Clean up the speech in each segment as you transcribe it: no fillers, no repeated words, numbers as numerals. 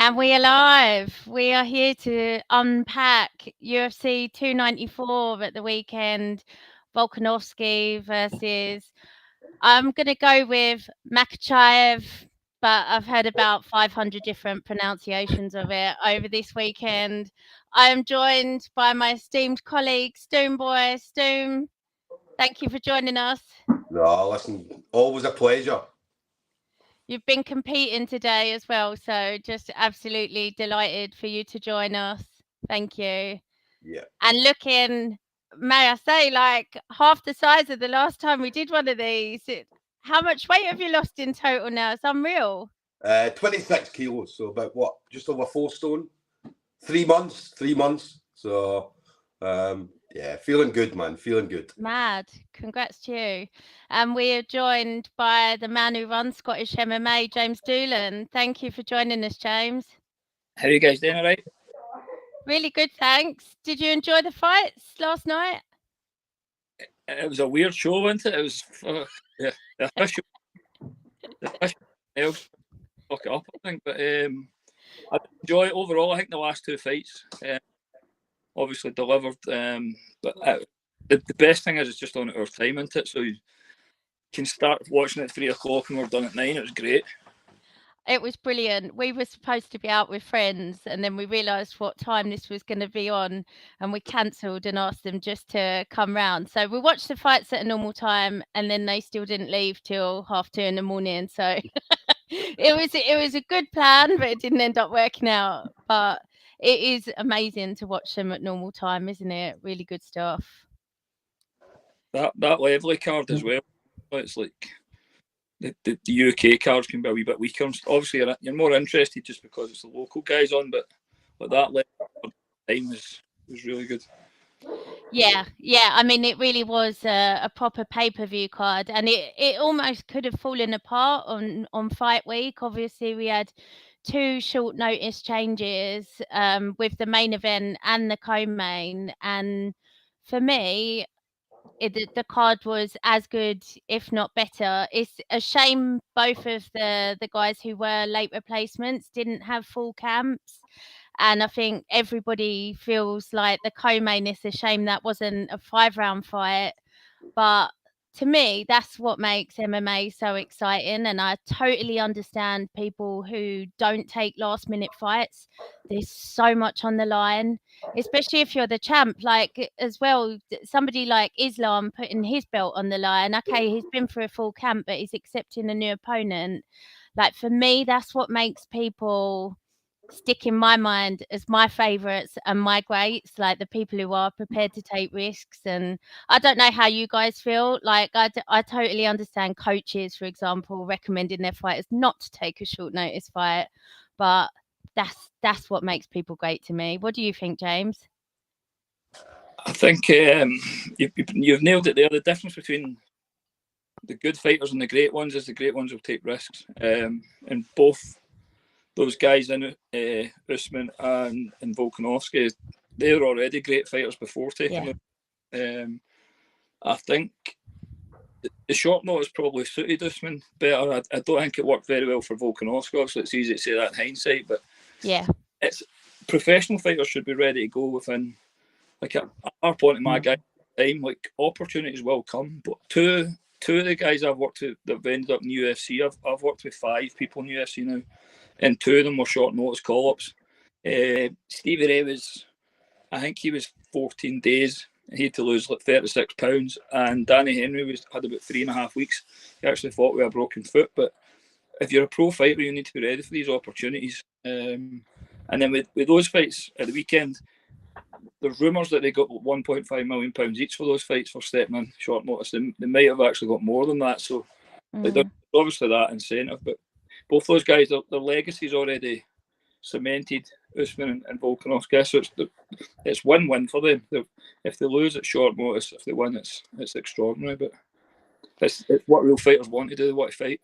And we are live. We are here to unpack UFC 294 at the weekend. Volkanovski versus, I'm going to go with Makhachev, but I've heard about 500 different pronunciations of it over this weekend. I am joined by my esteemed colleague, Stoomboy. Stoom, thank you for joining us. No, listen, always a pleasure. You've been competing today as well, so just absolutely delighted for you to join us. Thank you. Yeah. And looking, may I say, like half the size of the last time we did one of these. How much weight have you lost in total now? It's unreal. 26 kilos, so about what? Just over 4 stone. 3 months. So, yeah, feeling good, man. Feeling good. Mad. Congrats to you. And we are joined by the man who runs Scottish MMA, James Doolan. Thank you for joining us, James. How are you guys doing, all right? Really good, thanks. Did you enjoy the fights last night? It was a weird show, wasn't it? It was the official else fuck it up, I think. But I enjoy it overall. I think the last 2 fights obviously delivered. But the best thing is it's just on at our time, isn't it? So you can start watching it at 3 o'clock and we're done at 9. It was great. It was brilliant. We were supposed to be out with friends, and then we realised what time this was going to be on, and we cancelled and asked them just to come round. So we watched the fights at a normal time, and then they still didn't leave till 2:30 in the morning. So it was a good plan, but it didn't end up working out. But it is amazing to watch them at normal time, isn't it? Really good stuff. That Lively card as well. It's like the UK cards can be a wee bit weaker. Obviously, you're more interested just because it's the local guys on, but that time was really good. Yeah. I mean, it really was a proper pay-per-view card, and it almost could have fallen apart on fight week. Obviously, we had 2 short notice changes with the main event and the co-main, and for me, the card was as good, if not better. It's a shame both of the guys who were late replacements didn't have full camps. And I think everybody feels like the co-main is a shame that wasn't a 5-round fight. But to me, that's what makes MMA so exciting. And I totally understand people who don't take last minute fights. There's so much on the line, especially if you're the champ. Like, as well, somebody like Islam putting his belt on the line. Okay, he's been through a full camp, but he's accepting a new opponent. Like, for me, that's what makes people stick in my mind as my favourites and my greats, like the people who are prepared to take risks. And I don't know how you guys feel. Like, I totally understand coaches, for example, recommending their fighters not to take a short notice fight, but that's what makes people great to me. What do you think, James? I think you've nailed it there. The difference between the good fighters and the great ones is the great ones will take risks, and both those guys in Usman and Volkanovski, they were already great fighters before taking them. I think the short notice probably suited Usman better. I don't think it worked very well for Volkanovski. Obviously, it's easy to say that in hindsight, but it's professional fighters should be ready to go within, like, at our point in my guy time, like, opportunities will come. But two of the guys I've worked with that have ended up in the UFC, I've worked with 5 people in the UFC now, and 2 of them were short notice call-ups. Stevie Ray I think he was 14 days. He had to lose like 36 pounds, and Danny Henry had about 3.5 weeks. He actually fought with a broken foot. But if you're a pro fighter, you need to be ready for these opportunities. And then with those fights at the weekend, there's rumours that they got £1.5 million each for those fights for stepping in short notice. They might have actually got more than that. So there's obviously that incentive. But both those guys, their legacy's already cemented, Usman and Volkanovski. So it's win-win for them. If they lose, it's short notice. If they win, it's extraordinary. But it's what real fighters want to do. They want to fight.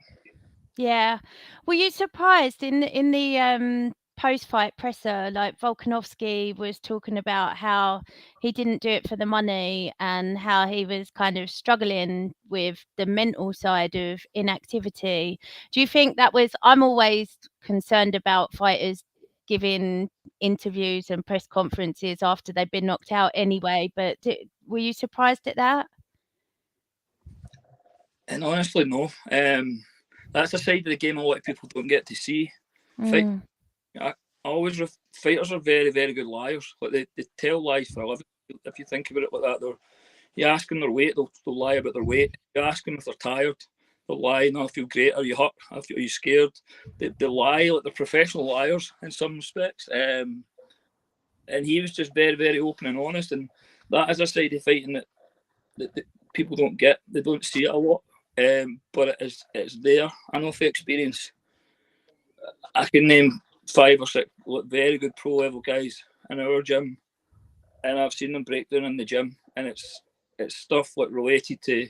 Yeah. Were you surprised in the post-fight presser? Like, Volkanovski was talking about how he didn't do it for the money and how he was kind of struggling with the mental side of inactivity. Do you think that was? I'm always concerned about fighters giving interviews and press conferences after they've been knocked out anyway. But were you surprised at that? And honestly, no. That's a side of the game a lot of people don't get to see. Mm. Fighters are very, very good liars. Like they tell lies for a living. If you think about it like that, you ask them their weight, they'll lie about their weight. You ask them if they're tired, they'll lie. No, I feel great. Are you hurt? Are you scared? They lie like they're professional liars in some respects. And he was just very, very open and honest. And that is a side of fighting that people don't get. They don't see it a lot. But it's there. I know for experience, I can name 5 or 6 very good pro level guys in our gym, and I've seen them break down in the gym, and it's stuff like related to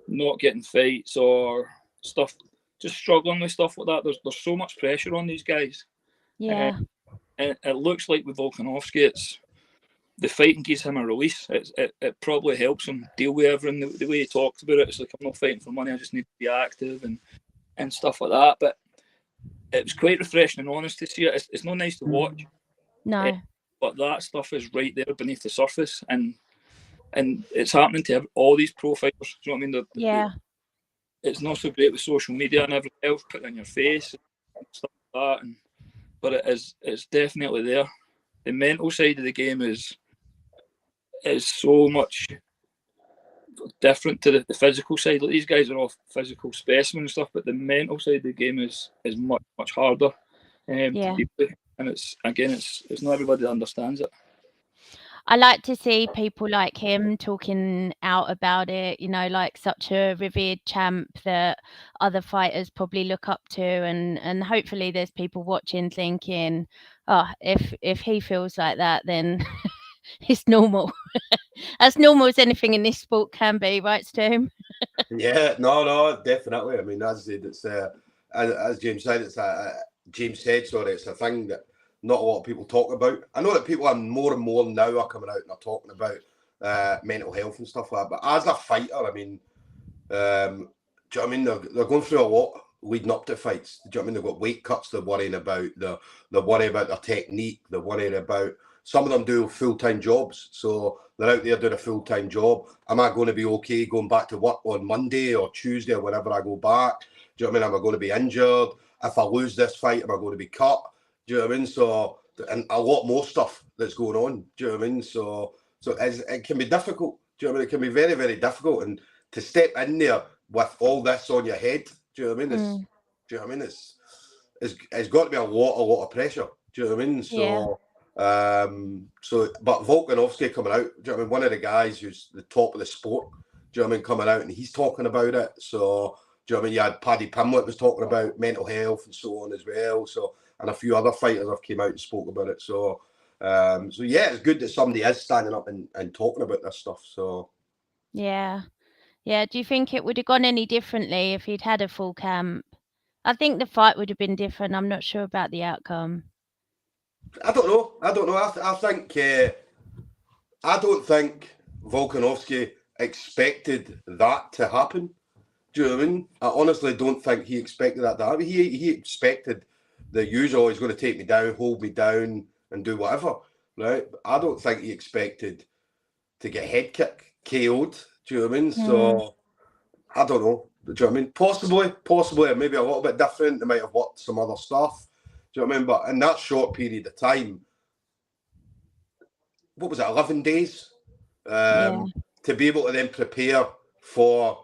not getting fights or stuff, just struggling with stuff like that. There's so much pressure on these guys. Yeah. And it looks like with Volkanovski, the fighting gives him a release. It probably helps him deal with everything. The way he talks about it, it's like, I'm not fighting for money, I just need to be active and stuff like that. But it was quite refreshing and honest to see it. It's not nice to watch. No. But that stuff is right there beneath the surface, and it's happening to all these pro fighters. Do you know what I mean? Yeah. It's not so great with social media and everything else, putting in your face and stuff like that. But it's definitely there. The mental side of the game is so much different to the physical side. Like, these guys are all physical specimens and stuff, but the mental side of the game is much, much harder to deal with. And it's not everybody that understands it. I like to see people like him talking out about it, like such a revered champ that other fighters probably look up to, and hopefully there's people watching thinking, oh, if he feels like that, then it's normal. As normal as anything in this sport can be, right, Stu? Yeah, no, definitely. I mean, as I said, it's as James said, it's it's a thing that not a lot of people talk about. I know that people are more and more now are coming out and are talking about mental health and stuff like that. But as a fighter, I mean, do you know what I mean? They're going through a lot leading up to fights. Do you know what I mean? They've got weight cuts they're worrying about. They're worried about their technique. They're worried about, some of them do full-time jobs. So they're out there doing a full-time job. Am I going to be okay going back to work on Monday or Tuesday or whenever I go back? Do you know what I mean? Am I going to be injured? If I lose this fight, am I going to be cut? Do you know what I mean? So, and a lot more stuff that's going on. Do you know what I mean? So it can be difficult. Do you know what I mean? It can be very, very difficult. And to step in there with all this on your head, do you know what I mean? Do you know what I mean? It's got to be a lot of pressure. Do you know what I mean? So, but Volkanovski coming out, do you know what I mean? One of the guys who's the top of the sport, do you know what I mean? Coming out and he's talking about it. So, do you know what I mean? You had Paddy Pimblett was talking about mental health and so on as well. So, and a few other fighters have came out and spoke about it. So, yeah, it's good that somebody is standing up and talking about this stuff. So, yeah. Do you think it would have gone any differently if he'd had a full camp? I think the fight would have been different. I'm not sure about the outcome. I don't know. I think I don't think Volkanovski expected that to happen. Do you know what I mean? I honestly don't think he expected that to happen. He expected the usual, he's going to take me down, hold me down, and do whatever, right? But I don't think he expected to get head kick, KO'd. Do you know what I mean? So, I don't know. Do you know what I mean? Possibly, maybe a little bit different. They might have worked some other stuff. Do you know what I mean? But in that short period of time, what was it, 11 days? To be able to then prepare for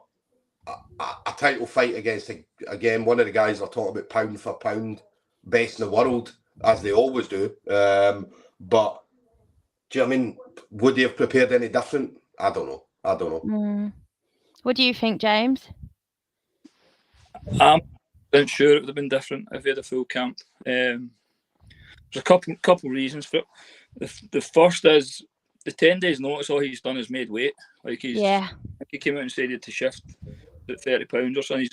a title fight against, again, one of the guys are talking about pound for pound, best in the world, as they always do. But do you know what I mean? Would they have prepared any different? I don't know. What do you think, James? I'm not sure it would have been different if he had a full camp. There's a couple reasons for it. The first is the 10 days notice. All he's done is made weight. Like he came out and said he had to shift at 30 pounds or something.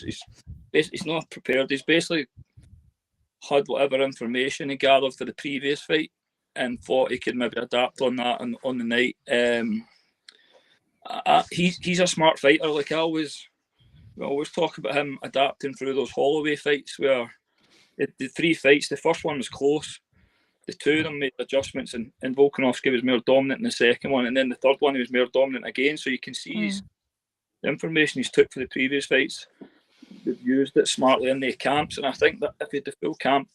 He's not prepared. He's basically had whatever information he gathered for the previous fight and thought he could maybe adapt on that on the night. He's a smart fighter. Like we always talk about him adapting through those Holloway fights where the 3 fights, the first one was close. the two of them made adjustments, and Volkanovski was more dominant in the second one, and then the third one he was more dominant again. So you can see the information he's took for the previous fights, they've used it smartly in their camps, and I think that if he had the full camp,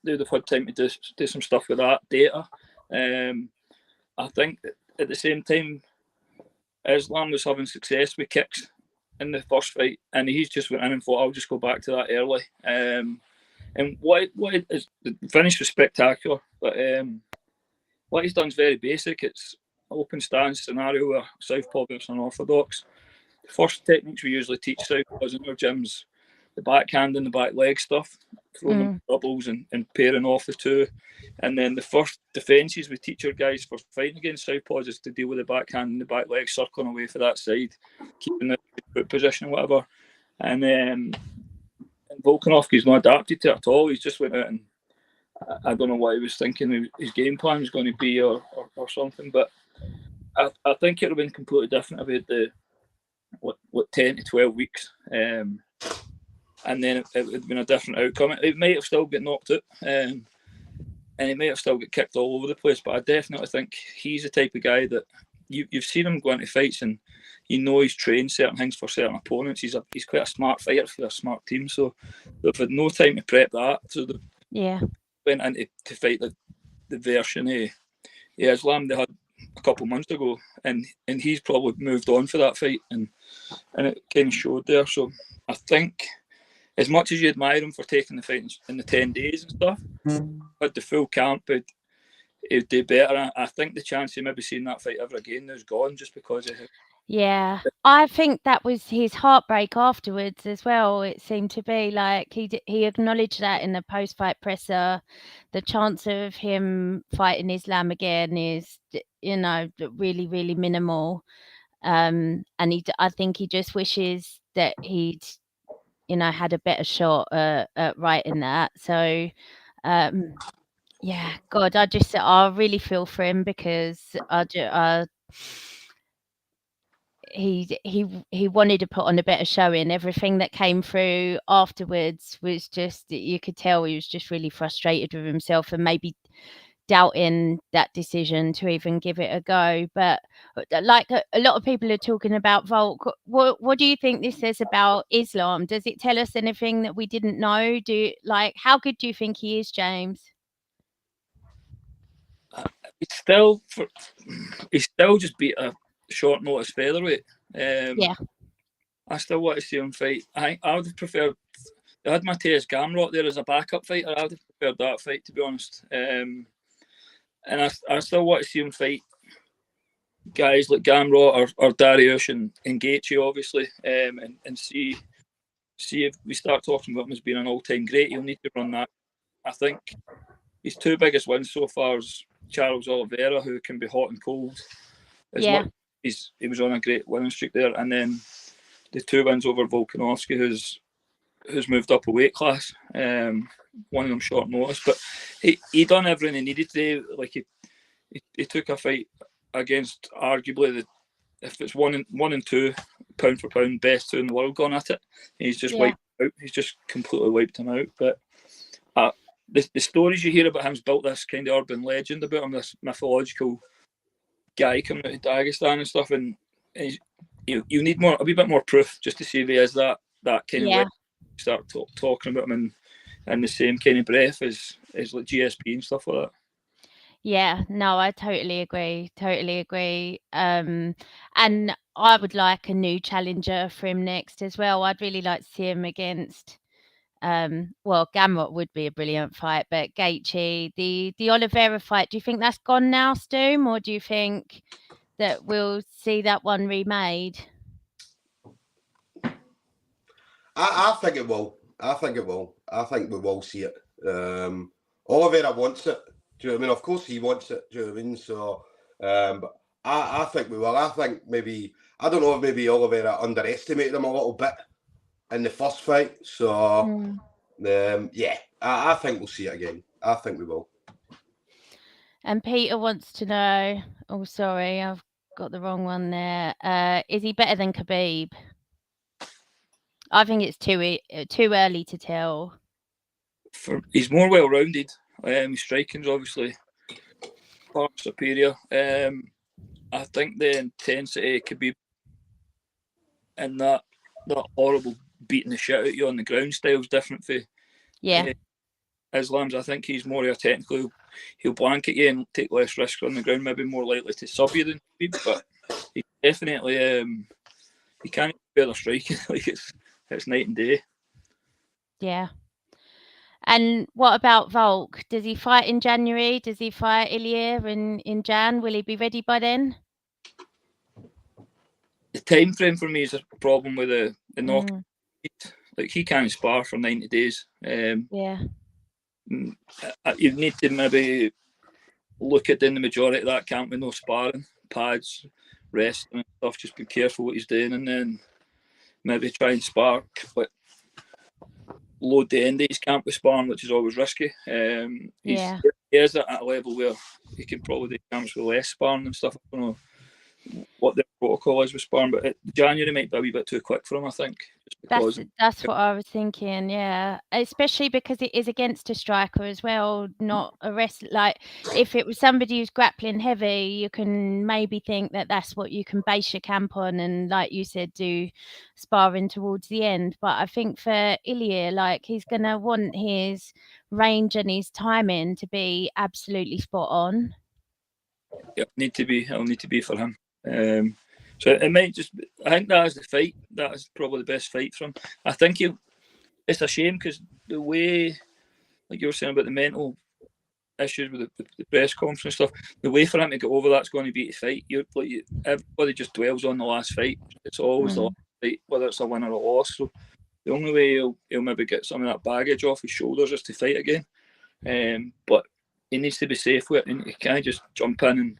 they would have had time to do some stuff with that data. I think at the same time, Islam was having success with kicks in the first fight, and he's just went in and thought, I'll just go back to that early. And what is the finish was spectacular, but what he's done is very basic. It's an open stance scenario where southpaw versus unorthodox. The first techniques we usually teach southpaws in our gyms, the backhand and the back leg stuff, throwing them doubles and pairing off the two. And then the first defences we teach our guys for fighting against southpaws is to deal with the backhand and the back leg, circling away for that side, keeping the foot position or whatever. And Volkanovski's not adapted to it at all. He's just went out, and I don't know what he was thinking his game plan was going to be or something, but I think it would have been completely different if he had what 10 to 12 weeks, and then it would have been a different outcome. It might have still got knocked out, and he might have still got kicked all over the place, but I definitely think he's the type of guy that you've seen him go into fights and you know he's trained certain things for certain opponents. He's quite a smart fighter for a smart team, so they've had no time to prep that. So they went into to fight the version of Islam they had a couple of months ago, and he's probably moved on for that fight, and it kind of showed there. So I think, as much as you admire him for taking the fight in the 10 days and stuff, but the full camp, he'd do better. I think the chance of maybe seeing that fight ever again is gone, just because of it. Yeah, I think that was his heartbreak afterwards as well. It seemed to be like he acknowledged that in the post-fight presser. The chance of him fighting Islam again is, really, really minimal. And I think he just wishes that he'd, had a better shot at writing that. So, yeah, God, I really feel for him, because he wanted to put on a better showing. Everything that came through afterwards was just, you could tell he was just really frustrated with himself and maybe doubting that decision to even give it a go. But like a lot of people are talking about Volk, what do you think this says about Islam? Does it tell us anything that we didn't know? How good do you think he is, James? He's still just beat a short notice featherweight. I still want to see him fight. I would have preferred. I had Mateusz Gamrot there as a backup fighter. I would have preferred that fight, to be honest. And I still want to see him fight guys like Gamrot or Dariush and Gaethje, obviously, and see if we start talking about him as being an all-time great. He'll need to run that. I think his two biggest wins so far is Charles Oliveira, who can be hot and cold. He was on a great winning streak there, and then the two wins over Volkanovski, who's moved up a weight class. One of them short notice, but he done everything he needed to do. Like he took a fight against arguably if it's one and two pound for pound best two in the world gone at it. He's just wiped out. He's just completely wiped him out. But the stories you hear about him's built this kind of urban legend about him, this mythological guy coming out of Dagestan and stuff, and you need a wee bit more proof just to see if he is that kind of legend. Start talking about him in the same kind of breath as like GSP and stuff like that. Yeah, no, I totally agree. And I would like a new challenger for him next as well. I'd really like to see him against Gamrot would be a brilliant fight, but Gaethje, the Oliveira fight, do you think that's gone now, Stoom, or do you think that we'll see that one remade? I think it will. I think we will see it. Oliveira wants it. Do you know what I mean? Of course he wants it. Do you know what I mean? So, but I think we will. I think I don't know if maybe Oliveira underestimated him a little bit in the first fight. So, I think we'll see it again. I think we will. And Peter wants to know, oh, sorry, I've got the wrong one there. Is he better than Khabib? I think it's too early to tell. He's more well-rounded. His striking's obviously far superior. I think the intensity could be in that horrible beating the shit out of you on the ground style's different for Islam's. I think he's more of a technical. He'll blanket you and take less risk on the ground, maybe more likely to sub you than speed, but he definitely he can't better striking. Like it's night and day. Yeah. And what about Volk? Does he fight in January? Does he fight Ilya in Jan? Will he be ready by then? The time frame for me is a problem with the knock. Like he can't spar for 90 days. You need to maybe look at in the majority of that camp with no sparring, pads, rest and stuff. Just be careful what he's doing, and then maybe try and spark, but load the end of his camp with sparring, which is always risky. He is at a level where he can probably do camps with less sparring and stuff. I don't know what the protocol is with sparring, but January might be a wee bit too quick for him, I think. That's what I was thinking, yeah. Especially because it is against a striker as well, not a wrestler. Like, if it was somebody who's grappling heavy, you can maybe think that that's what you can base your camp on and, like you said, do sparring towards the end. But I think for Ilya, like, he's going to want his range and his timing to be absolutely spot on. It'll need to be for him. So it might just. I think that is the fight. That is probably the best fight for him. I think it's a shame because the way, like you were saying about the mental issues with the press conference stuff, the way for him to get over that's going to be to fight. Everybody just dwells on the last fight. It's always the last fight, whether it's a win or a loss. So the only way he'll maybe get some of that baggage off his shoulders is to fight again. But he needs to be safe with it, and he can't just jump in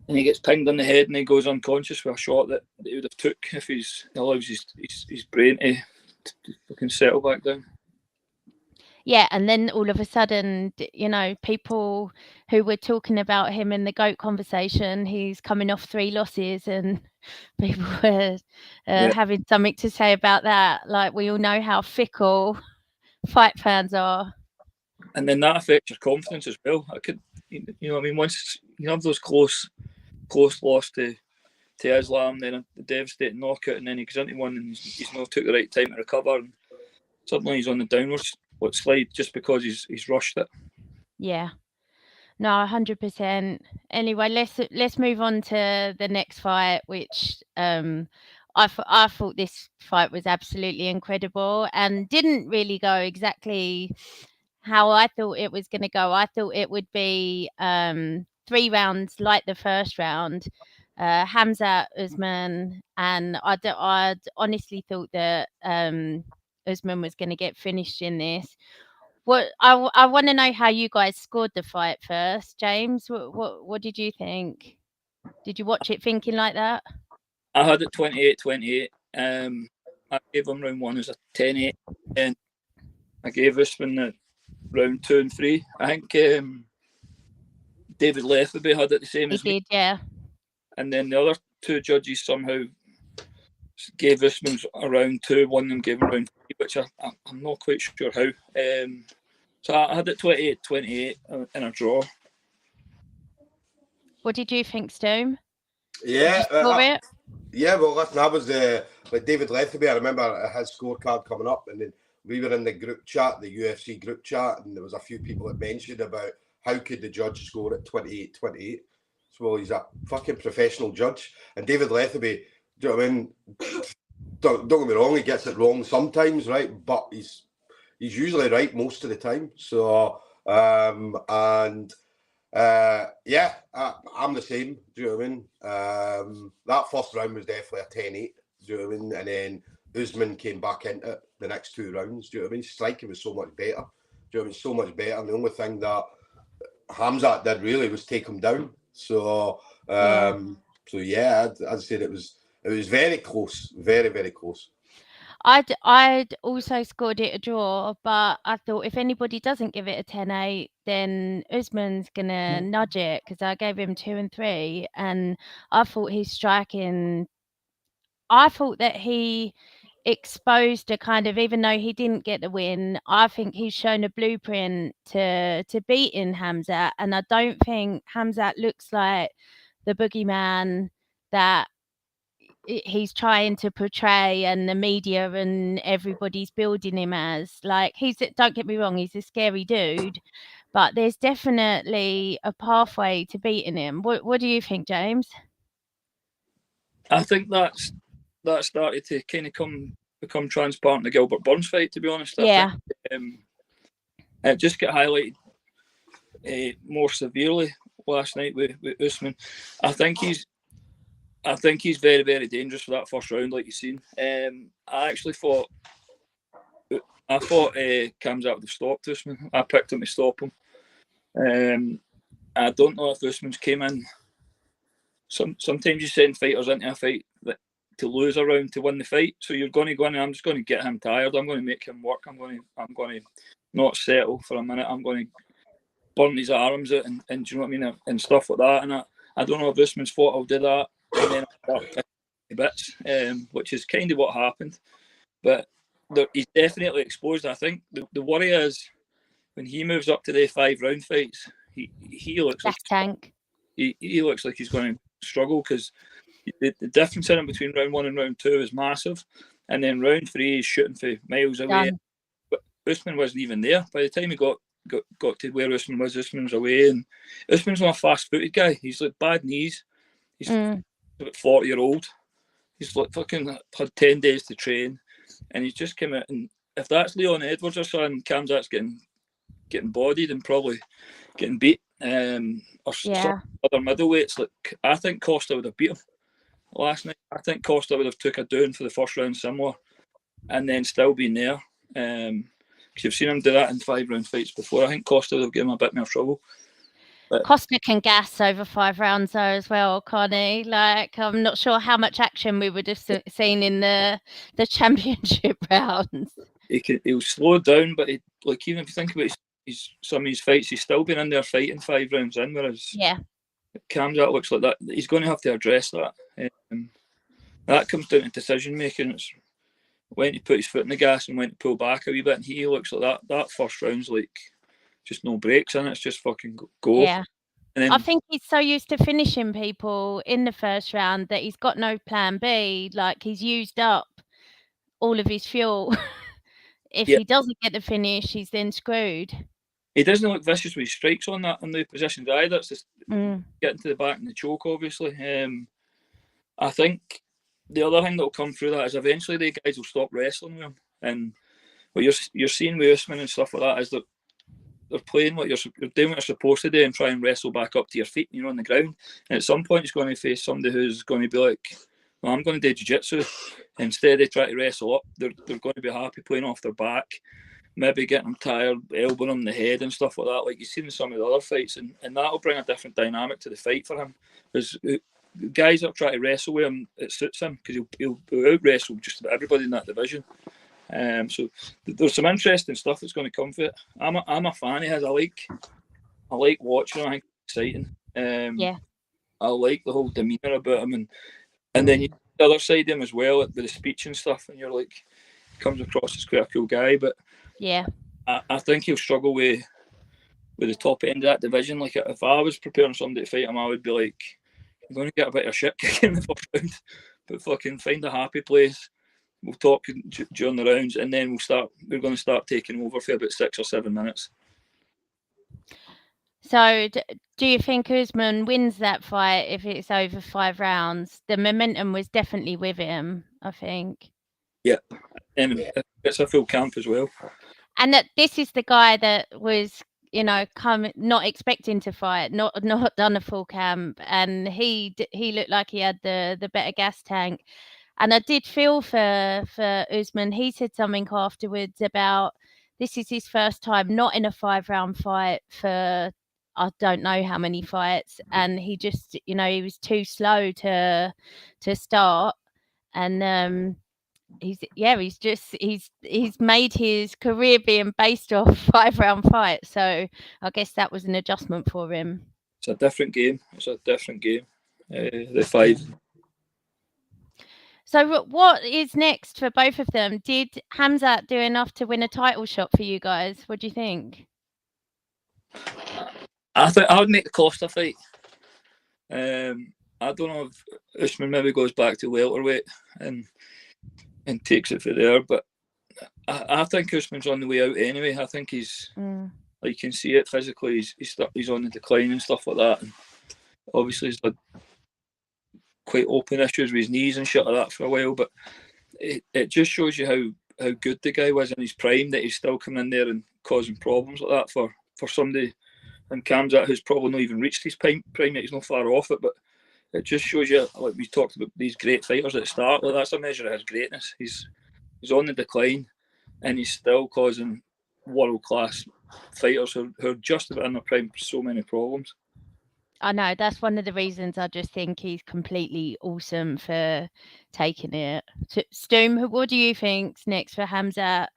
and he gets pinged on the head and he goes unconscious with a shot that he would have took if he allows his brain to fucking settle back down. Yeah, and then all of a sudden, people who were talking about him in the GOAT conversation, he's coming off 3 losses, and people were having something to say about that. Like, we all know how fickle fight fans are. And then that affects your confidence as well. Once you have those close loss to Islam, then a devastating knockout, and then he goes into one and he's not took the right time to recover, and suddenly he's on the downward slide just because he's rushed it. Yeah, no, 100%. Anyway, let's move on to the next fight, which I thought this fight was absolutely incredible and didn't really go exactly how I thought it was going to go. I thought it would be 3 rounds like the first round, Hamzat Usman, and I'd honestly thought that Usman was going to get finished in this. What I want to know how you guys scored the fight first, James. What did you think? Did you watch it thinking like that? I had it 28-28. I gave him round 1 as a 10-8, and I gave Usman the round 2 and 3. I think David Letheby had it the same as me. He did, yeah. And then the other 2 judges somehow gave Usman a round 2, one of them gave him round 3, which I'm not quite sure how. So I had it 28-28 in a draw. What did you think, Stone? Yeah. Well, listen, I was like David Letheby. I remember his scorecard coming up, and then we were in the group chat, the UFC group chat, and there was a few people that mentioned about how could the judge score at 28-28. So, well, he's a fucking professional judge. And David Letheby, do you know what I mean? Don't get me wrong, he gets it wrong sometimes, right? But he's usually right most of the time. So, I'm the same. Do you know what I mean? That first round was definitely a 10-8. Do you know what I mean? And then Usman came back into it the next 2 rounds. Do you know what I mean? Striking was so much better. Do you know what I mean? So much better. And the only thing that Hamzat did really was take him down. So, I'd say it was very close, very, very close. I'd also scored it a draw, but I thought if anybody doesn't give it a 10-8, then Usman's gonna nudge it, because I gave him 2 and 3, and I thought his striking. I thought that he exposed a kind of, even though he didn't get the win, I think he's shown a blueprint to beating Khamzat, and I don't think Khamzat looks like the boogeyman that he's trying to portray and the media and everybody's building him as. Like, don't get me wrong, he's a scary dude, but there's definitely a pathway to beating him. What do you think, James? I think that started to kind of become transparent in the Gilbert Burns fight, to be honest. Yeah. I think, it just got highlighted more severely last night with Usman. I think he's very, very dangerous for that first round, like you've seen. I actually thought Khamzat would have stopped Usman. I picked him to stop him. I don't know if Usman's came in. Sometimes you send fighters into a fight to lose a round to win the fight. So you're going to go in and I'm just going to get him tired. I'm going to make him work. I'm going to not settle for a minute. I'm going to burn his arms out and do you know what I mean, and stuff like that. And I don't know if Usman's thought I'll do that and then I'll start bits, which is kind of what happened. But he's definitely exposed. I think the worry is when he moves up to the 5-round fights, he looks like tank. He looks like he's going to struggle because the difference in him between round 1 and round 2 is massive, and then round 3 is shooting for miles away. Done. But Usman wasn't even there by the time he got to where Usman was. Usman was away, and Usman's not a fast-footed guy. He's like bad knees. He's about 40-year-old. He's like fucking had 10 days to train, and he's just come out. And if that's Leon Edwards or something, Khamzat's getting bodied and probably getting beat. Or some other middleweights. Like I think Costa would have beat him last night. I think Costa would have took a down for the first round similar, and then still been there. Because you've seen him do that in 5-round fights before. I think Costa would have given him a bit more trouble. But Costa can gas over 5 rounds though as well, Connie. Like, I'm not sure how much action we would have seen in the championship rounds. He'll slow down, but even if you think about some of his fights, he's still been in there fighting 5 rounds in, whereas Khamzat looks like that. He's going to have to address that. That comes down to decision making. It's when to put his foot in the gas and when to pull back a wee bit. And he looks like that first round's like just no breaks in it. It's just fucking go. Yeah. And then, I think he's so used to finishing people in the first round that he's got no plan B. Like, he's used up all of his fuel. If he doesn't get the finish, he's then screwed. He doesn't look vicious with his strikes on the positions either. It's just getting to the back and the choke, obviously. I think the other thing that will come through that is eventually the guys will stop wrestling with him. And what you're seeing with Usman and stuff like that is that they're playing what you're doing what you're supposed to do and try and wrestle back up to your feet, on the ground. And at some point, he's going to face somebody who's going to be like, well, I'm going to do jiu-jitsu. Instead, they try to wrestle up. They're going to be happy playing off their back, maybe getting them tired, elbowing them in the head and stuff like that, like you've seen in some of the other fights. And that'll bring a different dynamic to the fight for him. Because guys that try to wrestle with him, it suits him because he'll out-wrestle just about everybody in that division. So there's some interesting stuff that's going to come for it. I'm a fan of his. I like watching him. I think it's exciting. I like the whole demeanour about him, and then you see the other side of him as well with the speech and stuff, and you're like, comes across as quite a cool guy. But I think he'll struggle with the top end of that division. Like, if I was preparing somebody to fight him, I would be like, I'm going to get a bit of shit kick in the first round, but fucking find a happy place. We'll talk during the rounds, and then we're going to start taking over for about 6 or 7 minutes. So do you think Usman wins that fight if it's over 5 rounds? The momentum was definitely with him, I think. Yeah, and it's a full camp as well. And that this is the guy that was, not expecting to fight, not done a full camp, and he looked like he had the better gas tank. And I did feel for Usman. He said something afterwards about this is his first time not in a 5-round fight for I don't know how many fights, and he just, he was too slow to start, and he's made his career being based off 5-round fights. So I guess that was an adjustment for him. It's a different game. The 5. So what is next for both of them? Did Khamzat do enough to win a title shot for you guys? What do you think? I think I would make the Costa fight. I don't know if Usman maybe goes back to welterweight and takes it for there, but I think Usman's on the way out anyway. I think he's like, you can see it physically. He's on the decline and stuff like that. And obviously, he's had quite open issues with his knees and shit like that for a while. But it just shows you how good the guy was in his prime, that he's still coming in there and causing problems like that for somebody in Khamzat who's probably not even reached his prime yet. He's not far off it, but it just shows you, like we talked about, these great fighters at the start. Like, that's a measure of his greatness. He's on the decline, and he's still causing world-class fighters who are just about in their prime so many problems. I know, that's one of the reasons I just think he's completely awesome for taking it. Stoom, what do you think's next for Khamzat?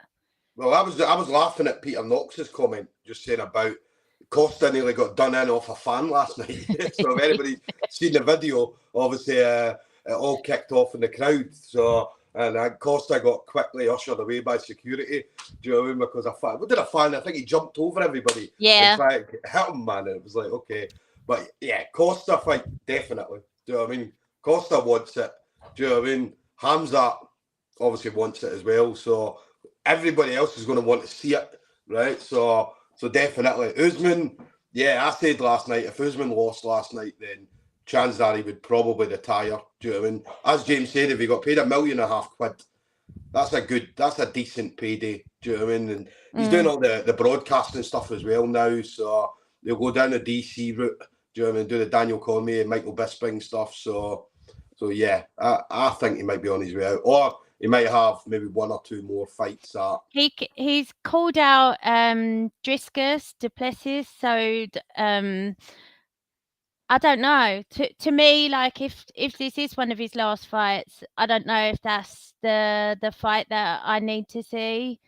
Well, I was laughing at Peter Knox's comment, just saying about Costa nearly got done in off a fan last night. So if anybody's seen the video, obviously it all kicked off in the crowd. So and Costa got quickly ushered away by security. Do you know what I mean? Because what did a fan? I think he jumped over everybody. Yeah. In fact, hit him, man. And it was like, okay. But yeah, Costa fight, definitely. Do you know what I mean? Costa wants it. Do you know what I mean? Khamzat obviously wants it as well. So everybody else is going to want to see it, right? So definitely. Usman, yeah, I said last night, if Usman lost last night, then chances are he would probably retire. Do you know what I mean? As James said, if he got paid £1.5 million, that's a decent payday. Do you know what I mean? And he's doing all the broadcasting stuff as well now. So they'll go down the DC route. Do you know what I mean? Do the Daniel Cormier and Michael Bisping stuff. So yeah, I think he might be on his way out. Or he might have maybe one or two more fights. He's called out Driscus, Duplessis. So I don't know. To me, like if this is one of his last fights, I don't know if that's the fight that I need to see.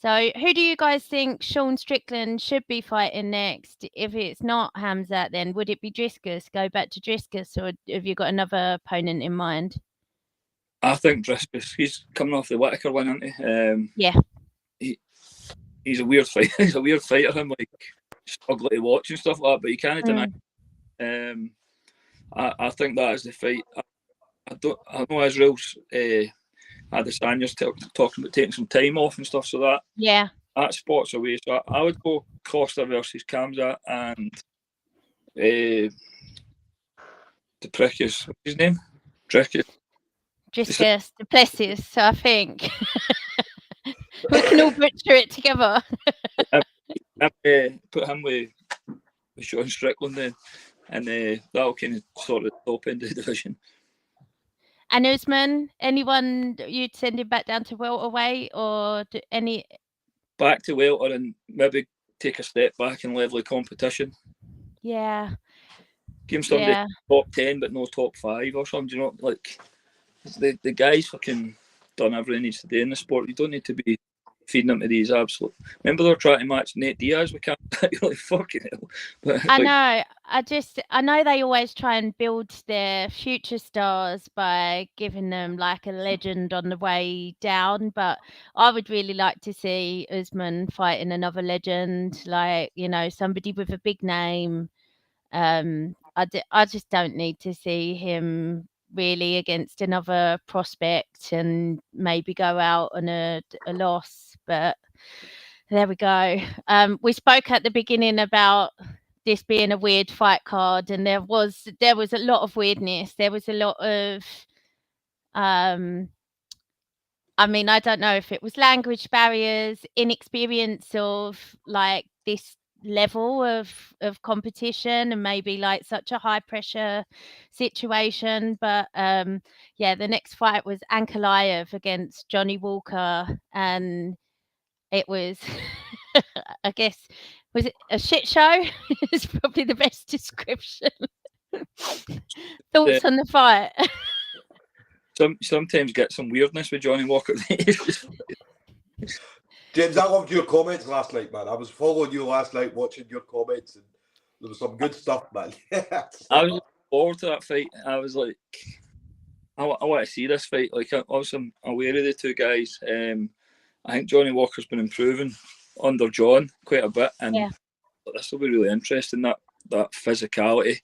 So who do you guys think Sean Strickland should be fighting next? If it's not Khamzat, then would it be Driscus? Go back to Driscus, or have you got another opponent in mind? I think Driscus. He's coming off the Whittaker win, isn't he? Yeah. He's a weird fighter. He's a weird fighter. I'm like ugly to watch and stuff like that, but you can't deny. I think that is the fight. I know Israel's had the Spaniards talking about taking some time off and stuff, so that spot's away. So I would go Costa versus Khamzat and Duplessis. What's his name? Driscus, Duplessis. So I think we can all butcher it together. Put him with Sean Strickland then, and that'll kind of sort of top end of the division. And Usman, anyone you'd send him back down to welterweight, or any? Back to welter and maybe take a step back in level of competition. Yeah. Give him somebody top 10 but no top 5 or something. You know, like the guy's fucking done everything he needs to do in the sport. You don't need to be feeding him to these absolute. Remember they were trying to match Nate Diaz with Khamzat. You're like, fucking hell. But, I know. I know they always try and build their future stars by giving them like a legend on the way down, but I would really like to see Usman fighting another legend, like, you know, somebody with a big name. I just don't need to see him really against another prospect and maybe go out on a loss, but there we go. We spoke at the beginning about this being a weird fight card, and there was a lot of weirdness. There was a lot of I mean, I don't know if it was language barriers, inexperience of like this level of competition, and maybe like such a high pressure situation. But yeah, the next fight was Ankalaev against Johnny Walker, and it was I guess, was it a shit show? It's probably the best description. Thoughts on the fight? Sometimes get some weirdness with Johnny Walker. James, I loved your comments last night, man. I was following you last night, watching your comments, and there was some good stuff, man. I was looking forward to that fight. I was like, I want to see this fight. Like, obviously, I'm aware of the two guys. I think Johnny Walker's been improving under John quite a bit, and this will be really interesting. That physicality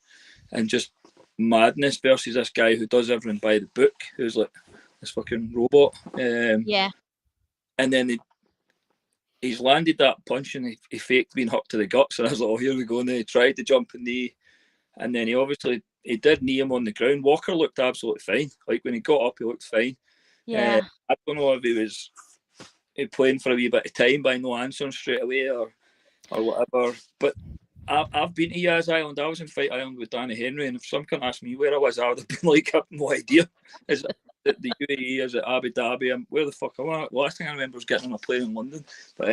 and just madness versus this guy who does everything by the book, who's like this fucking robot. And then he's landed that punch and he faked being hooked to the guts, and I was like, oh, here we go. And then he tried to jump in knee, and then he did knee him on the ground. Walker looked absolutely fine. Like, when he got up, he looked fine. I don't know if he was playing for a wee bit of time by no answering straight away or whatever. But I've been to Yaz Island. I was in Fight Island with Danny Henry, and if some can ask me where I was, I would have been like, I have no idea. Is it the UAE? Is it Abu Dhabi? Where the fuck am I? The last thing I remember was getting on a plane in London. But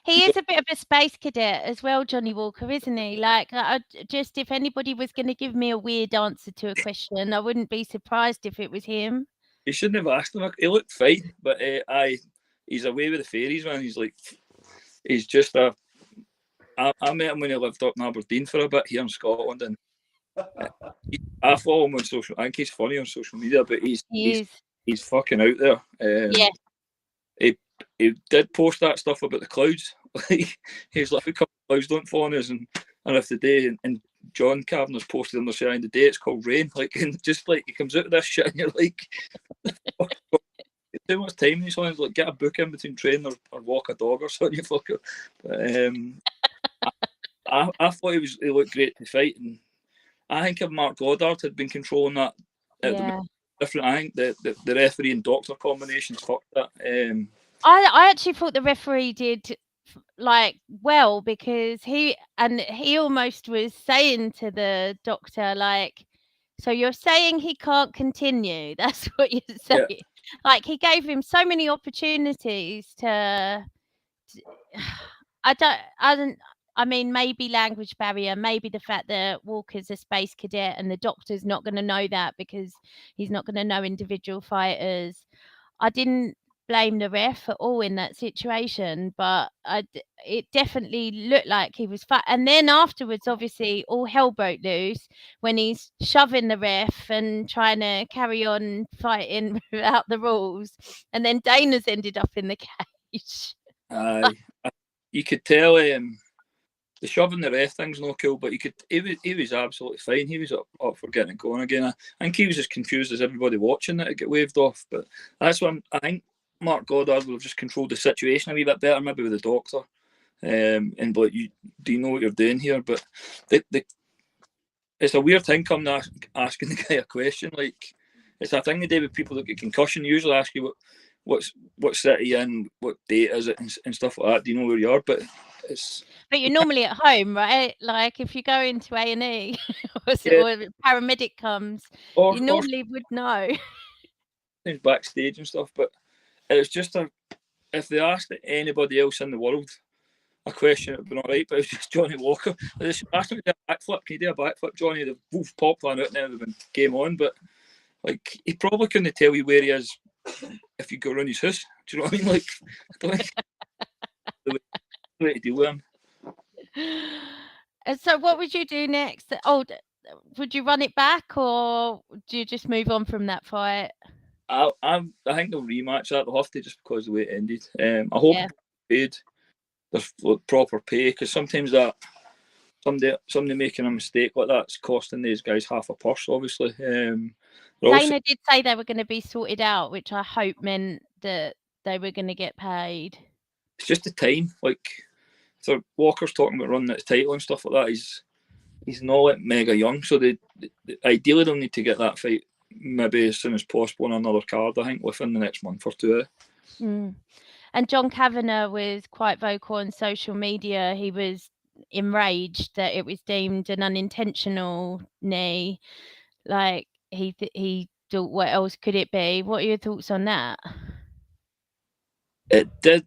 he is a bit of a space cadet as well, Johnny Walker, isn't he? Like, if anybody was going to give me a weird answer to a question, I wouldn't be surprised if it was him. You shouldn't have asked him. He looked fine, but he's away with the fairies, man. He's just a. I met him when he lived up in Aberdeen for a bit here in Scotland, and I follow him on social. I think he's funny on social media, but he's fucking out there. He did post that stuff about the clouds. He's like, "The clouds don't fall on us," and if the day and John Kavanagh's posted on the side the day it's called rain, like, and just like he comes out of this shit, and you're like, too much time in these ones. Like, get a book in between training or walk a dog or something. You fucker. But I thought he looked great to fight, and I think if Mark Goddard had been controlling that, different. I think the referee and doctor combinations fucked that. I actually thought the referee did like well, because he almost was saying to the doctor, like, so you're saying he can't continue? That's what you're saying. Yeah. Like, he gave him so many opportunities to I mean, maybe language barrier, maybe the fact that Walker's a space cadet and the doctor's not going to know that because he's not going to know individual fighters. I didn't blame the ref at all in that situation, but it definitely looked like he was fat. And then afterwards, obviously, all hell broke loose when he's shoving the ref and trying to carry on fighting without the rules. And then Dana's ended up in the cage. You could tell the shoving the ref thing's not cool, but he was absolutely fine. He was up for getting it going again. I think he was as confused as everybody watching that it get waved off. But that's what I think Mark Goddard would have just controlled the situation a wee bit better, maybe with the doctor. And but do you know what you're doing here? But it's a weird thing coming asking the guy a question. Like, it's a thing the day with people that get concussion. They usually ask you what city and what date is it and stuff like that. Do you know where you are? But you're normally at home, right? Like, if you go into A&E or a paramedic comes, you normally would know. Things backstage and stuff, but it was just if they asked anybody else in the world a question, it would have been all right, but it was just Johnny Walker. They asked him to do a backflip. Can you do a backflip, Johnny? The wolf popped one out and then it would have been game on, but like, he probably couldn't tell you where he is if you go around his house. Do you know what I mean? Like, I don't think the way to deal with him. And so what would you do next? Oh, would you run it back, or do you just move on from that fight? I think they'll rematch that. They'll have to, just because of the way it ended. I hope paid there's proper pay, because sometimes that somebody making a mistake like that's costing these guys half a purse, obviously. Dana did say they were going to be sorted out, which I hope meant that they were going to get paid. It's just the time. Like, so Walker's talking about running his title and stuff like that. He's not like mega young, so they ideally they'll need to get that fight maybe as soon as possible on another card, I think, within the next month or two. And John Kavanagh was quite vocal on social media. He was enraged that it was deemed an unintentional knee. Like, he thought, what else could it be? What are your thoughts on that? It did.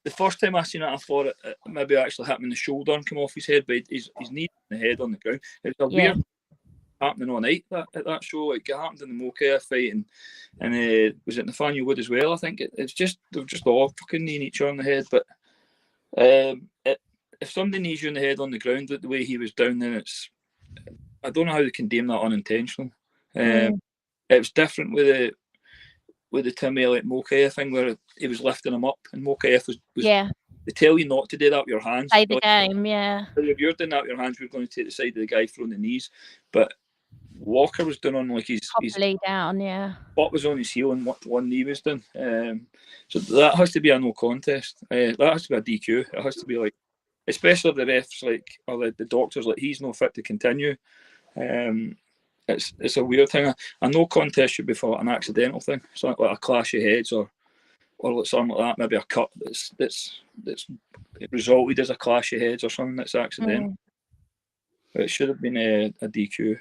The first time I seen it, I thought it maybe actually happened in the shoulder and come off his head, but his knee and the head on the ground. It was a weird happening all night at that show. Like, it happened in the Makhachev fight, and was it Nathaniel Wood as well? I think it's just they're just all fucking kneeing each other on the head. But if somebody knees you in the head on the ground the way he was down, then I don't know how they can deem that unintentional. it was different with the Tim Elliott Makhachev thing, where he was lifting him up, and Makhachev was they tell you not to do that with your hands. Play the game, yeah. If you're doing that with your hands, you're going to take the side of the guy throwing the knees. But Walker was doing on like his down, yeah. Butt was on his heel and what one knee was doing. So that has to be a no contest. That has to be a DQ. It has to be like, especially if the refs like or the doctors like he's not fit to continue. It's a weird thing. A no contest should be for an accidental thing, something like a clash of heads or something like that. Maybe a cut that's resulted as a clash of heads or something that's accidental. But it should have been a DQ.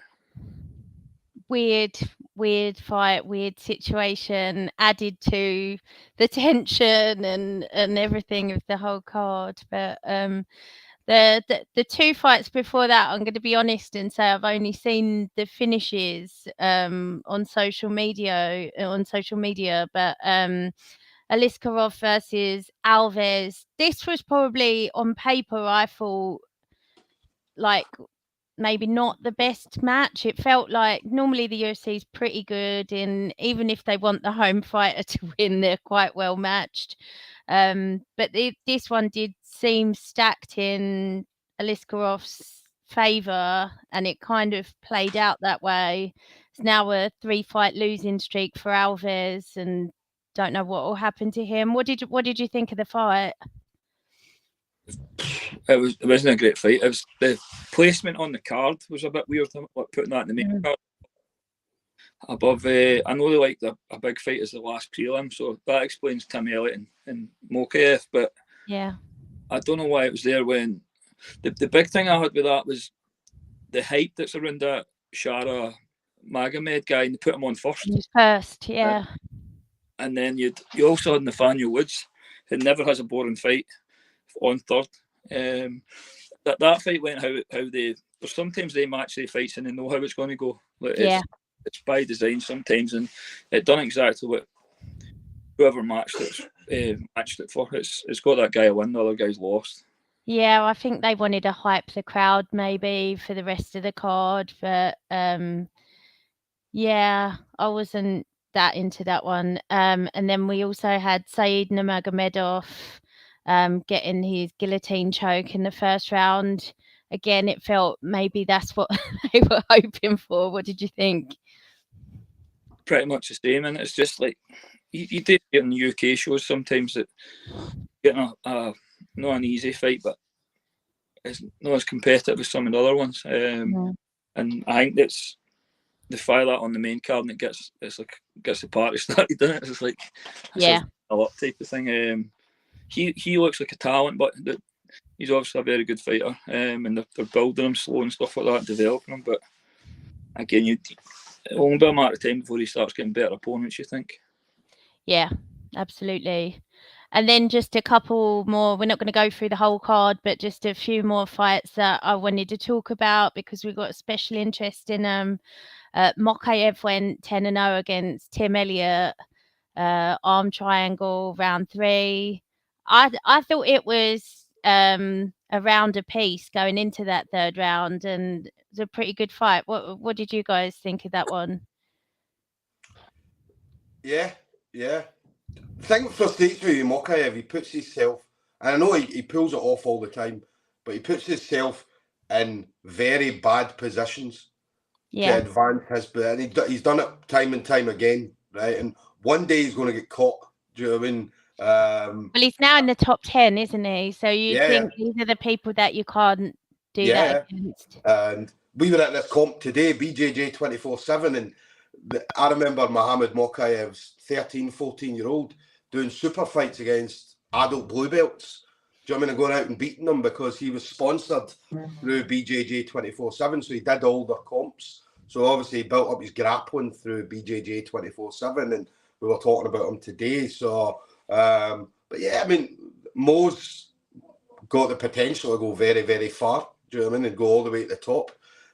Weird fight, weird situation added to the tension and everything of the whole card. But the two fights before that, I'm going to be honest and say I've only seen the finishes on social media. But Aliskerov versus Alves, this was probably on paper, I thought, like maybe not the best match. It felt like normally the UFC is pretty good, and even if they want the home fighter to win, they're quite well matched. But this one did seem stacked in Aliskerov's favour, and it kind of played out that way. It's now a 3-fight losing streak for Alves, and don't know what will happen to him. What did you think of the fight? It wasn't a great fight. It was the placement on the card was a bit weird. Putting that in the main card above. I know they like a big fight as the last prelim, so that explains Tim Elliott and Makhachev. But yeah, I don't know why it was there when the big thing I had with that was the hype that's around that Shara Magomed guy, and they put him on first. Yeah. And then you also had Nathaniel Woods, who never has a boring fight, on third. That fight went how they. Sometimes they match their fights and they know how it's going to go. Like it's by design sometimes, and it done exactly what whoever matched it for. It's got that guy a win, the other guy's lost. Yeah, I think they wanted to hype the crowd maybe for the rest of the card, but yeah, I wasn't that into that one. And then we also had Said Nurmagomedov getting his guillotine choke in the first round. Again, it felt maybe that's what they were hoping for. What did you think? Pretty much the same, and it's just like you do get in the UK shows sometimes that getting a not an easy fight, but it's not as competitive as some of the other ones. And I think that's they fire that on the main card and it gets the party started, doesn't it? It's like a lot type of thing. He looks like a talent, but he's obviously a very good fighter. And they're building him slow and stuff like that, developing him. But again, it'll only be a matter of time before he starts getting better opponents, you think? Yeah, absolutely. And then just a couple more. We're not going to go through the whole card, but just a few more fights that I wanted to talk about because we've got a special interest in Makhachev went 10-0 against Tim Elliott, arm triangle, round 3. I thought it was a round apiece going into that third round, and it was a pretty good fight. What did you guys think of that one? Yeah. The thing that frustrates me with Makhachev, he puts himself, and I know he pulls it off all the time, but he puts himself in very bad positions to advance his, and he's done it time and time again, right? And one day he's going to get caught. Do you know what I mean? Well, he's now in the top 10, isn't he? So you think these are the people that you can't do that against. And we were at this comp today, BJJ 24/7, and I remember Mohammed Makhachev's 13, 14-year-old doing super fights against adult blue belts. Do you know what I mean? And going out and beating them because he was sponsored through BJJ 24/7, so he did all their comps. So obviously he built up his grappling through BJJ 24/7, and we were talking about him today. So, but yeah, I mean, Mo's got the potential to go very, very far. Do you know what I mean? And go all the way to the top.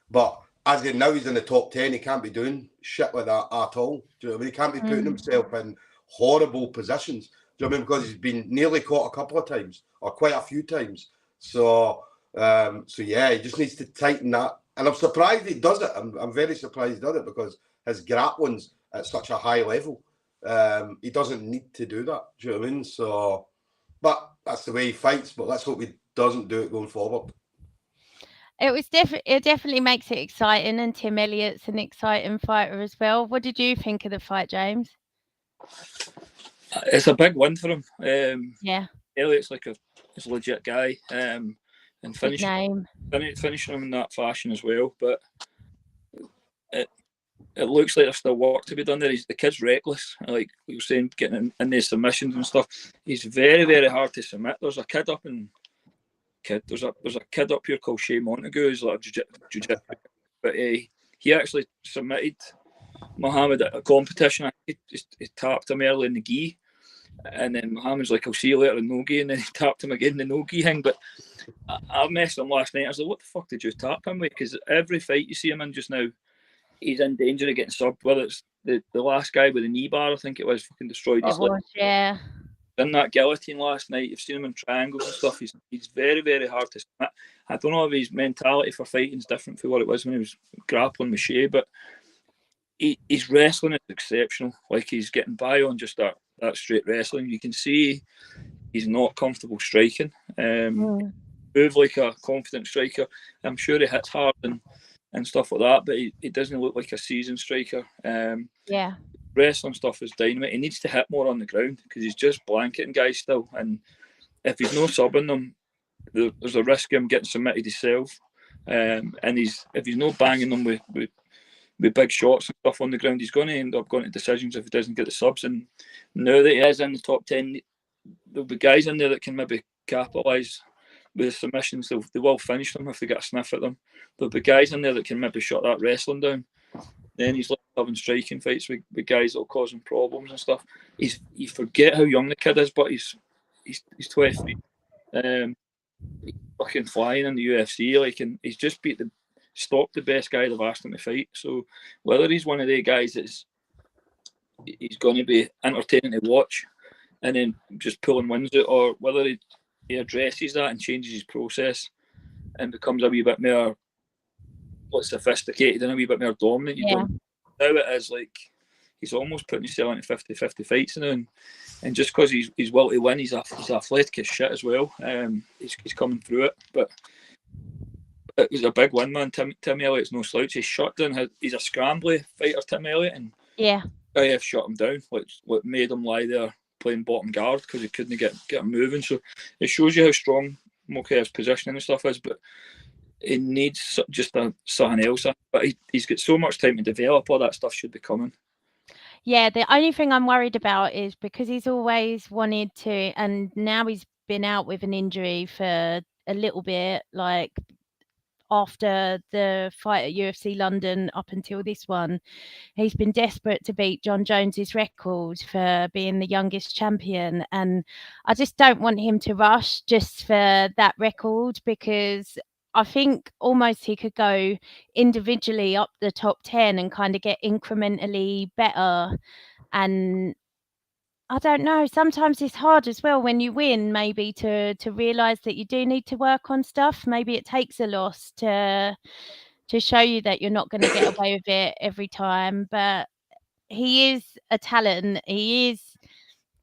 But as in now he's in the top 10, he can't be doing shit like that at all. Do you know what I mean? He can't be putting himself in horrible positions. Do you know what I mean? Because he's been nearly caught a couple of times, or quite a few times. So yeah, he just needs to tighten that. And I'm surprised he does it. I'm very surprised he does it because his grappling's at such a high level. He doesn't need to do that. Do you know what I mean? So, but that's the way he fights. But let's hope he doesn't do it going forward. It definitely makes it exciting, and Tim Elliott's an exciting fighter as well. What did you think of the fight, James? It's a big win for him. Yeah, Elliott's he's a legit guy, and big name. finishing him in that fashion as well. But it looks like there's still work to be done there. The kid's reckless, like you were saying, getting in these submissions and stuff. He's very, very hard to submit. There's a kid up here called Shea Montague, who's like a jiu-jitsu, but he actually submitted Muhammad at a competition. He tapped him early in the gi, and then Muhammad's like, "I'll see you later in no gi," and then he tapped him again in the no gi thing. But I messed him last night. I was like, "What the fuck did you tap him with?" Because every fight you see him in just now, he's in danger of getting subbed. Whether it's the last guy with the knee bar, I think it was, fucking destroyed his lip. Yeah. In that guillotine last night, you've seen him in triangles and stuff. He's very, very hard to submit. I don't know if his mentality for fighting is different from what it was when he was grappling with Shea, but his wrestling is exceptional. Like, he's getting by on just that straight wrestling. You can see he's not comfortable striking. Move like a confident striker. I'm sure he hits hard and stuff like that, but he doesn't look like a seasoned striker. Yeah. Wrestling stuff is dynamite. He needs to hit more on the ground because he's just blanketing guys still. And if he's no subbing them, there's a risk of him getting submitted himself. And if he's not banging them with big shots and stuff on the ground, he's going to end up going to decisions if he doesn't get the subs. And now that he is in the top 10, there'll be guys in there that can maybe capitalise with the submissions. They will finish them if they get a sniff at them. There'll be guys in there that can maybe shut that wrestling down. Then he's having striking fights with guys that'll cause him problems and stuff. You forget how young the kid is, but he's 23. He's fucking flying in the UFC, like, and he's just stopped the best guy they've asked him to fight. So whether he's one of the guys he's going to be entertaining to watch and then just pulling wins out, or whether he addresses that and changes his process and becomes a wee bit more sophisticated and a wee bit more dominant. Now it is like he's almost putting himself into 50-50 fights now, and just because he's well to win, he's athletic as shit as well. He's coming through it, but it was a big win, man. Tim Elliott's no slouch. He's shut down. He's a scrambly fighter, Tim Elliott, and IF shut him down. What made him lie there playing bottom guard because he couldn't get him moving. So it shows you how strong Makhachev's positioning and stuff is, but he needs just something else. But he's got so much time to develop. All that stuff should be coming. Yeah, the only thing I'm worried about is because he's always wanted to, and now he's been out with an injury for a little bit, like after the fight at UFC London up until this one, he's been desperate to beat John Jones's record for being the youngest champion. And I just don't want him to rush just for that record, because I think almost he could go individually up the top 10 and kind of get incrementally better. And I don't know, sometimes it's hard as well when you win, maybe to realise that you do need to work on stuff. Maybe it takes a loss to show you that you're not going to get away with it every time. But he is a talent. He is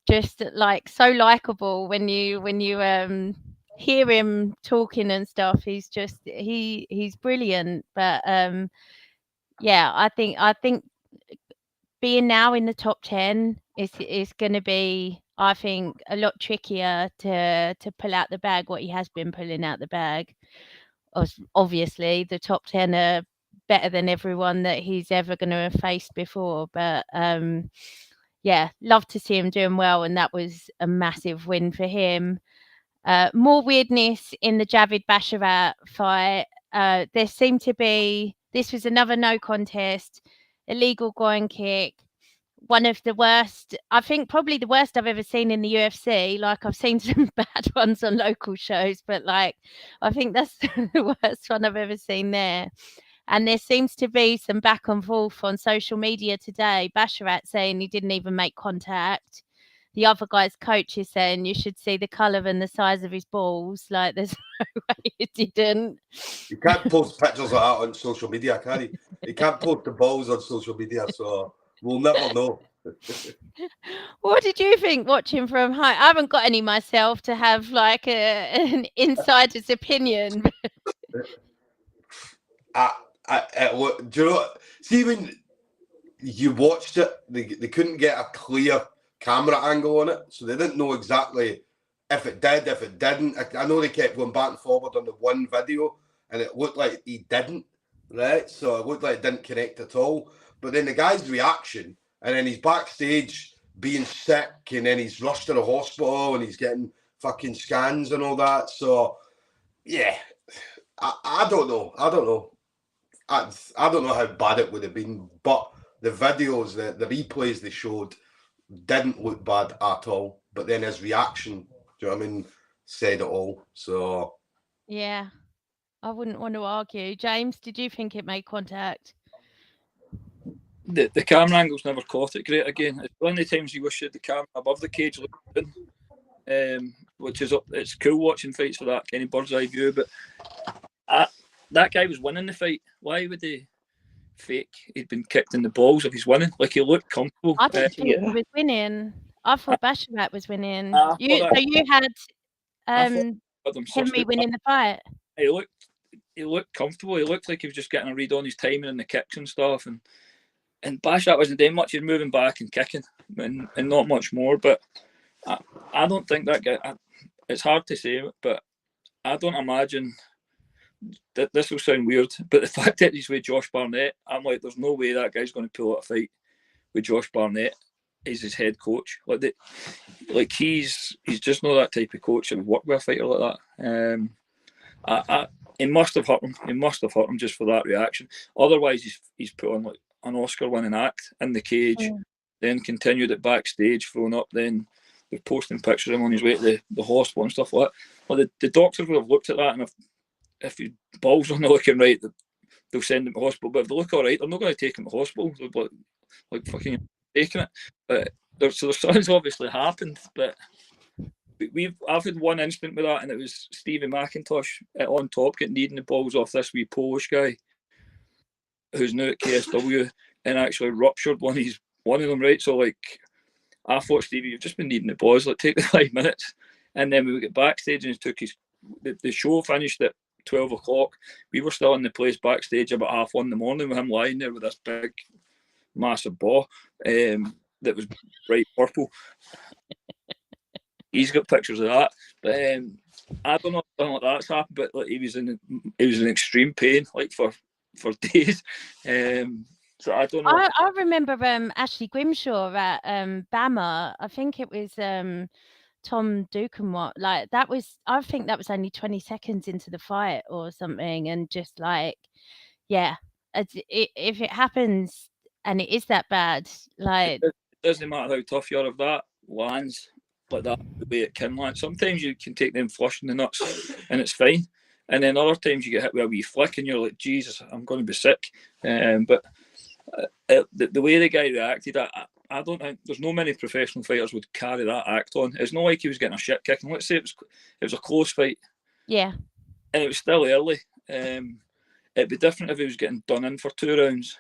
just like so likable when you hear him talking and stuff. He's just he's brilliant. But yeah, I think being now in the top 10 is going to be, I think, a lot trickier to pull out the bag what he has been pulling out the bag. Obviously, the top 10 are better than everyone that he's ever going to have faced before. But yeah, love to see him doing well, and that was a massive win for him. More weirdness in the Javid Basharat fight. There seemed to be, this was another no contest, illegal groin kick. One of the worst, I think probably the worst I've ever seen in the UFC. Like, I've seen some bad ones on local shows, but like, I think that's the worst one I've ever seen there. And there seems to be some back and forth on social media today. Basharat saying he didn't even make contact. The other guy's coach is saying you should see the colour and the size of his balls. Like, there's no way he didn't. You can't post pictures of that on social media, can you? You can't post the balls on social media, so We'll never know. What did you think watching from home? I haven't got any myself to have like an insider's opinion. Do you know what? See, when you watched it, they couldn't get a clear camera angle on it, so they didn't know exactly if it did, if it didn't. I know they kept going back and forward on the one video, and it looked like he didn't, right? So it looked like it didn't connect at all. But then the guy's reaction, and then he's backstage being sick, and then he's rushed to the hospital, and he's getting fucking scans and all that. So, yeah, I don't know. I don't know how bad it would have been, but the videos, the replays they showed didn't look bad at all. But then his reaction, do you know what I mean, said it all. So Yeah, I wouldn't want to argue. James, did you think it made contact? The camera angle's never caught it great again. It's one of the times you wish you had the camera above the cage looking in, which is it's cool watching fights for that kind of bird's eye view. But that guy was winning the fight. Why would he fake he'd been kicked in the balls if he's winning? Like, he looked comfortable. I didn't think he was winning. I thought Basharat was winning. I You thought had them Henry winning the fight. He looked comfortable. He looked like he was just getting a read on his timing and the kicks and stuff. And Basharat wasn't doing much. He was moving back and kicking and not much more. But I don't think that guy. It's hard to say, but I don't imagine that this will sound weird. But the fact that he's with Josh Barnett, I'm like, there's no way that guy's going to pull out a fight with Josh Barnett as his head coach. Like he's just not that type of coach that would work with a fighter like that. It must have hurt him. It must have hurt him just for that reaction. Otherwise, he's put on like an Oscar-winning act in the cage, then continued it backstage, thrown up. Then they're posting pictures of him on his way to the hospital and stuff like that. Well, the doctors would have looked at that, and if his balls are not looking right, they'll send him to hospital. But if they look all right, they're not going to take him to hospital. They're like fucking taking it. But something's obviously happened. But I've had one incident with that, and it was Stevie McIntosh on top getting kneed in the balls off this wee Polish guy who's now at KSW, and actually ruptured one of them, right? So like, I thought, Stevie, you've just been kneed in the balls, like, take the 5 minutes. And then we would get backstage, and he took the show finished at 12 o'clock. We were still in the place backstage about 1:30 in the morning with him lying there with this big massive ball that was bright purple. He's got pictures of that, but I don't know if something like that's happened. But like, he was in extreme pain, like for days. So I don't know. I remember Ashley Grimshaw at Bama. I think it was Tom Dukenwat. Like, that was, I think that was only 20 seconds into the fight or something, and just like, yeah, if it happens and it is that bad, like, it doesn't matter how tough you are, if that lands like that the way it can land. Sometimes you can take them flush in the nuts and it's fine, and then other times you get hit with a wee flick and you're like, Jesus, I'm going to be sick. But the way the guy reacted, I don't think there's no many professional fighters would carry that act on. It's not like he was getting a shit kick, and let's say it was a close fight, yeah, and it was still early. It'd be different if he was getting done in for 2 rounds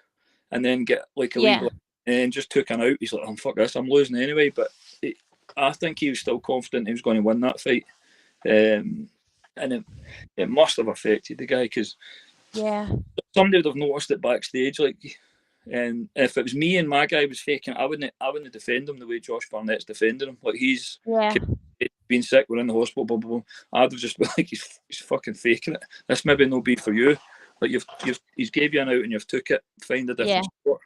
and then get like a legal and just took an out. He's like, oh, fuck this, I'm losing anyway. But I think he was still confident he was going to win that fight, and it must have affected the guy, because somebody would have noticed it backstage, like. And if it was me and my guy was faking, I wouldn't defend him the way Josh Barnett's defending him. Like, he's been sick, we're in the hospital, blah, blah, blah. I'd have just been like, he's fucking faking it. This maybe no be for you. Like, he's gave you an out and you've took it. Find a different sport.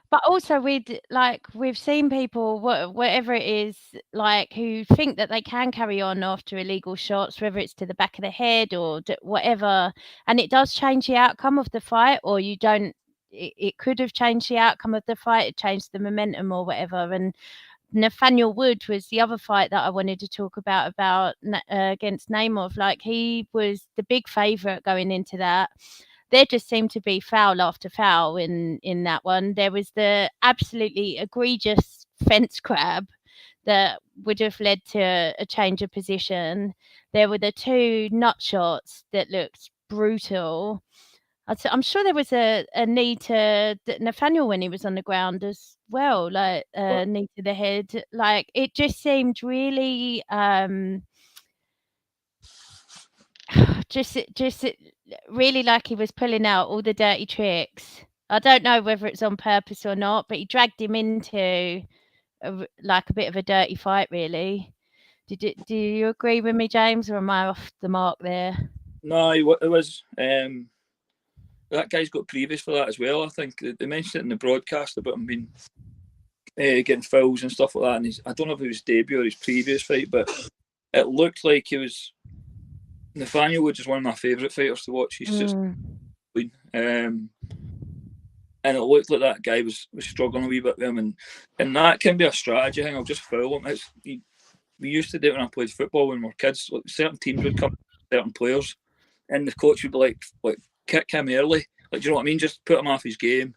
But also we've seen people, whatever it is, like, who think that they can carry on after illegal shots, whether it's to the back of the head or whatever, and it does change the outcome of the fight, or you don't. It could have changed the outcome of the fight. It changed the momentum or whatever. And Nathaniel Wood was the other fight that I wanted to talk about against Naimov. Like, he was the big favourite going into that. There just seemed to be foul after foul in that one. There was the absolutely egregious fence grab that would have led to a change of position. There were the 2 nut shots that looked brutal. I'm sure there was a knee to Nathaniel when he was on the ground as well, like knee to the head. Like it just seemed really just really like he was pulling out all the dirty tricks. I don't know whether it's on purpose or not, but he dragged him into like a bit of a dirty fight, really. Do you agree with me, James, or am I off the mark there? No, it was. That guy's got previous for that as well. I think they mentioned it in the broadcast about him being getting fouls and stuff like that. And I don't know if it was debut or his previous fight, but it looked like he was. Nathaniel Wood is one of my favourite fighters to watch. He's just clean. And it looked like that guy was struggling a wee bit with him, and that can be a strategy. I think I'll just foul him. We used to do it when I played football when we were kids. Like, certain teams would come, certain players, and the coach would be like kick him early. Like, do you know what I mean? Just put him off his game,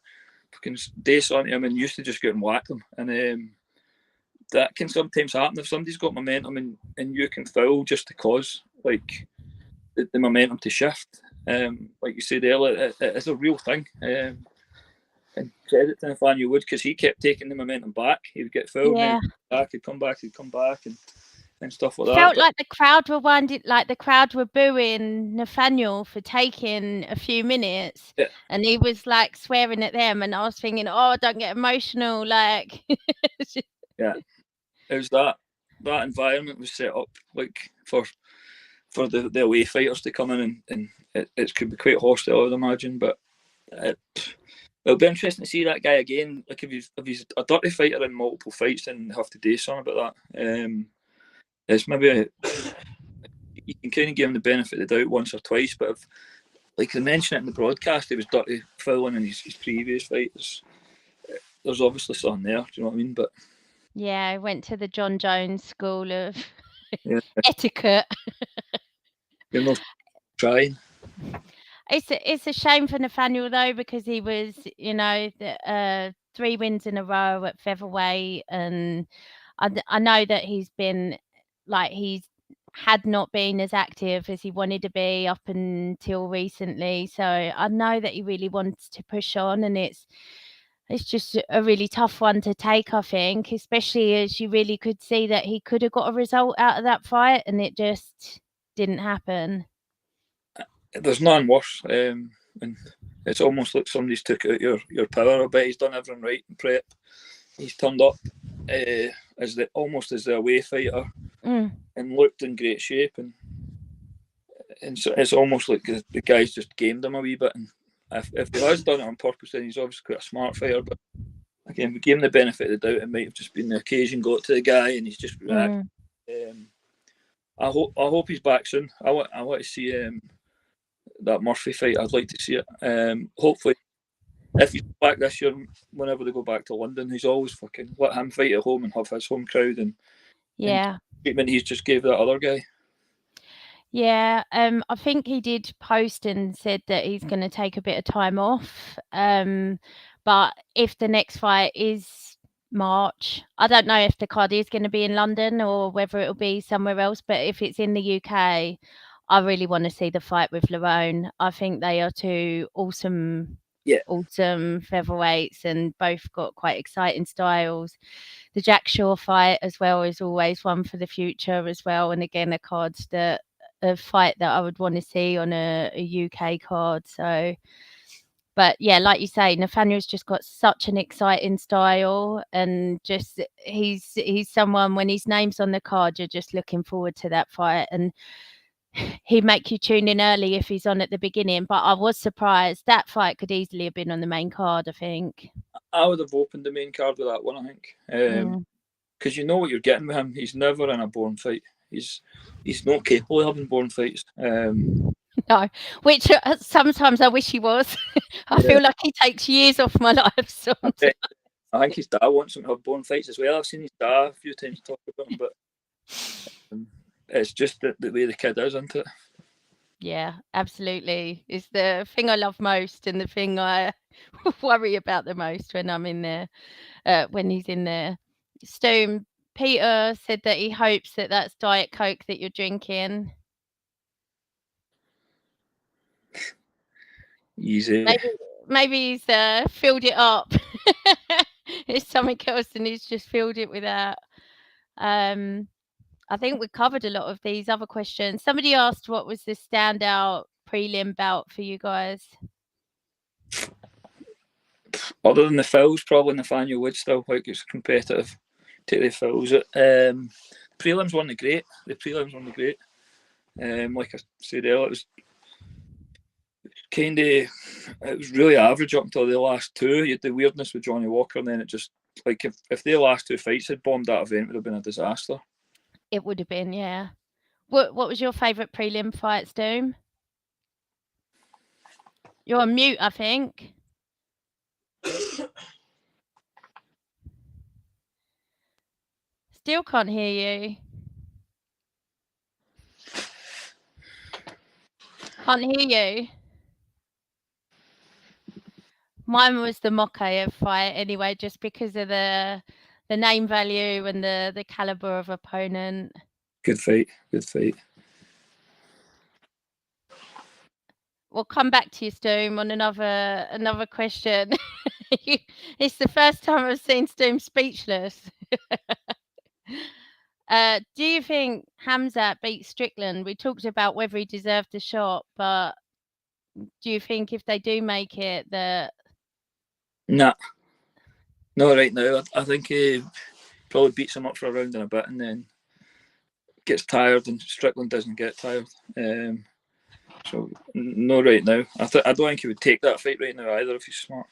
fucking dace onto him, and used to just go and whack them. And that can sometimes happen if somebody's got momentum and you can foul just to cause like the momentum to shift. Like you said earlier, it is a real thing. And credit to Nathaniel Wood because he kept taking the momentum back. He would get fouled, and he'd come back, and stuff like that. Felt like the crowd were the crowd were booing Nathaniel for taking a few minutes, and he was like swearing at them, and I was thinking, oh, don't get emotional, like. Yeah, it was that environment was set up like for the away fighters to come in, and it could be quite hostile, I'd imagine, but it'll be interesting to see that guy again. Like if he's a dirty fighter in multiple fights, then have to do something about that. It's maybe you can kind of give him the benefit of the doubt once or twice, but if, like they mentioned it in the broadcast, he was dirty fouling in his previous fights. There's obviously something there. Do you know what I mean? But yeah, I went to the John Jones School of etiquette. You're not trying. It's a shame for Nathaniel though, because he was, 3 wins in a row at featherweight, and I know that he's been he's had not been as active as he wanted to be up until recently. So I know that he really wants to push on, and it's just a really tough one to take, I think, especially as you really could see that he could have got a result out of that fight, and it just didn't happen. There's nothing worse, and it's almost like somebody's took out your power. I bet he's done everything right in prep. He's turned up almost as the away fighter and looked in great shape, and so it's almost like the guys just gamed him a wee bit. And if he has done it on purpose, then he's obviously quite a smart fighter. But again, we gave him the benefit of the doubt. It might have just been the occasion got to the guy, and he's just reacted. I hope he's back soon. I want to see that Murphy fight. I'd like to see it. Hopefully, if he's back this year, whenever they go back to London, he's always fucking let him fight at home and have his home crowd and treatment he's just gave that other guy. Yeah, I think he did post and said that he's going to take a bit of time off. But if the next fight is March, I don't know if the card is going to be in London or whether it'll be somewhere else. But if it's in the UK, I really want to see the fight with Lerone. I think they are two awesome featherweights, and both got quite exciting styles. The Jack Shaw fight as well is always one for the future as well, and again a fight that I would want to see on a UK card. So, but yeah, like you say, Nathaniel's just got such an exciting style, and just he's someone, when his name's on the card, you're just looking forward to that fight, and he'd make you tune in early if he's on at the beginning. But I was surprised. That fight could easily have been on the main card, I think. I would have opened the main card with that one, I think. Because you know what you're getting with him. He's never in a boring fight. He's not capable of having boring fights. No, which sometimes I wish he was. I feel like he takes years off my life sometimes. I think his dad wants him to have boring fights as well. I've seen his dad a few times talk about him, but it's just the way the kid is, isn't it? Yeah, absolutely. It's the thing I love most, and the thing I worry about the most when I'm in there, when he's in there. Stu, Peter said that he hopes that that's Diet Coke that you're drinking. Easy. Maybe he's filled it up. It's something else, and he's just filled it with that. I think we covered a lot of these other questions. Somebody asked what was the standout prelim bout for you guys? Other than the Phils, probably Nathaniel Wood still like it's competitive. Take the Phils. Prelims weren't great. The prelims weren't great. Like I said earlier, it was really average up until the last two. You had the weirdness with Johnny Walker, and then it just like if the last two fights had bombed that event, it would have been a disaster. It would have been, yeah. What was your favourite prelim fight, Doom? You're on mute, I think. Still can't hear you. Can't hear you. Mine was the Makhachev fight anyway, just because of the name value and the caliber of opponent. Good fight. We'll come back to you, Stoom, on another question. It's the first time I've seen Stoom speechless. Do you think Khamzat beat Strickland? We talked about whether he deserved the shot, but do you think if they do make it, that... Nah. No, right now. I think he probably beats him up for a round and a bit and then gets tired, and Strickland doesn't get tired. So, no, right now. I don't think he would take that fight right now either if he's smart.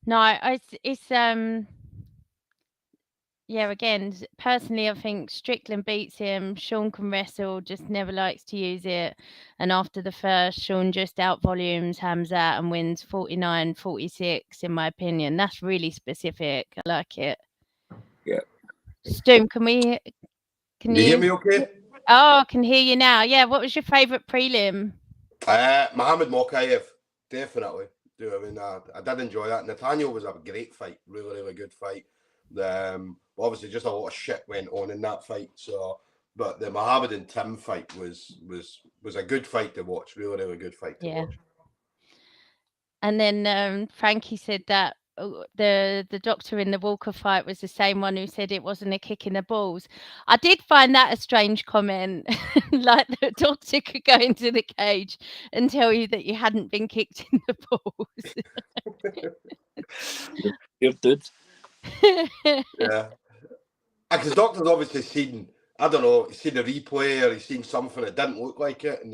No, it's yeah, again, personally, I think Strickland beats him. Sean can wrestle, just never likes to use it. And after the first, Sean just out-volumes Khamzat and wins 49-46, in my opinion. That's really specific. I like it. Yeah. Stoom, can you hear me okay? Oh, I can hear you now. Yeah, what was your favourite prelim? Mohamed Makhachev, definitely. I mean, I did enjoy that. Nathaniel was a great fight, really, really good fight. Obviously, just a lot of shit went on in that fight. So, but the Mohamed and Tim fight was a good fight to watch. Really, really good fight to watch. And then Frankie said that the doctor in the Walker fight was the same one who said it wasn't a kick in the balls. I did find that a strange comment. Like the doctor could go into the cage and tell you that you hadn't been kicked in the balls. You're good. Yeah. Because the doctor's obviously seen, I don't know, he's seen a replay or he's seen something that didn't look like it.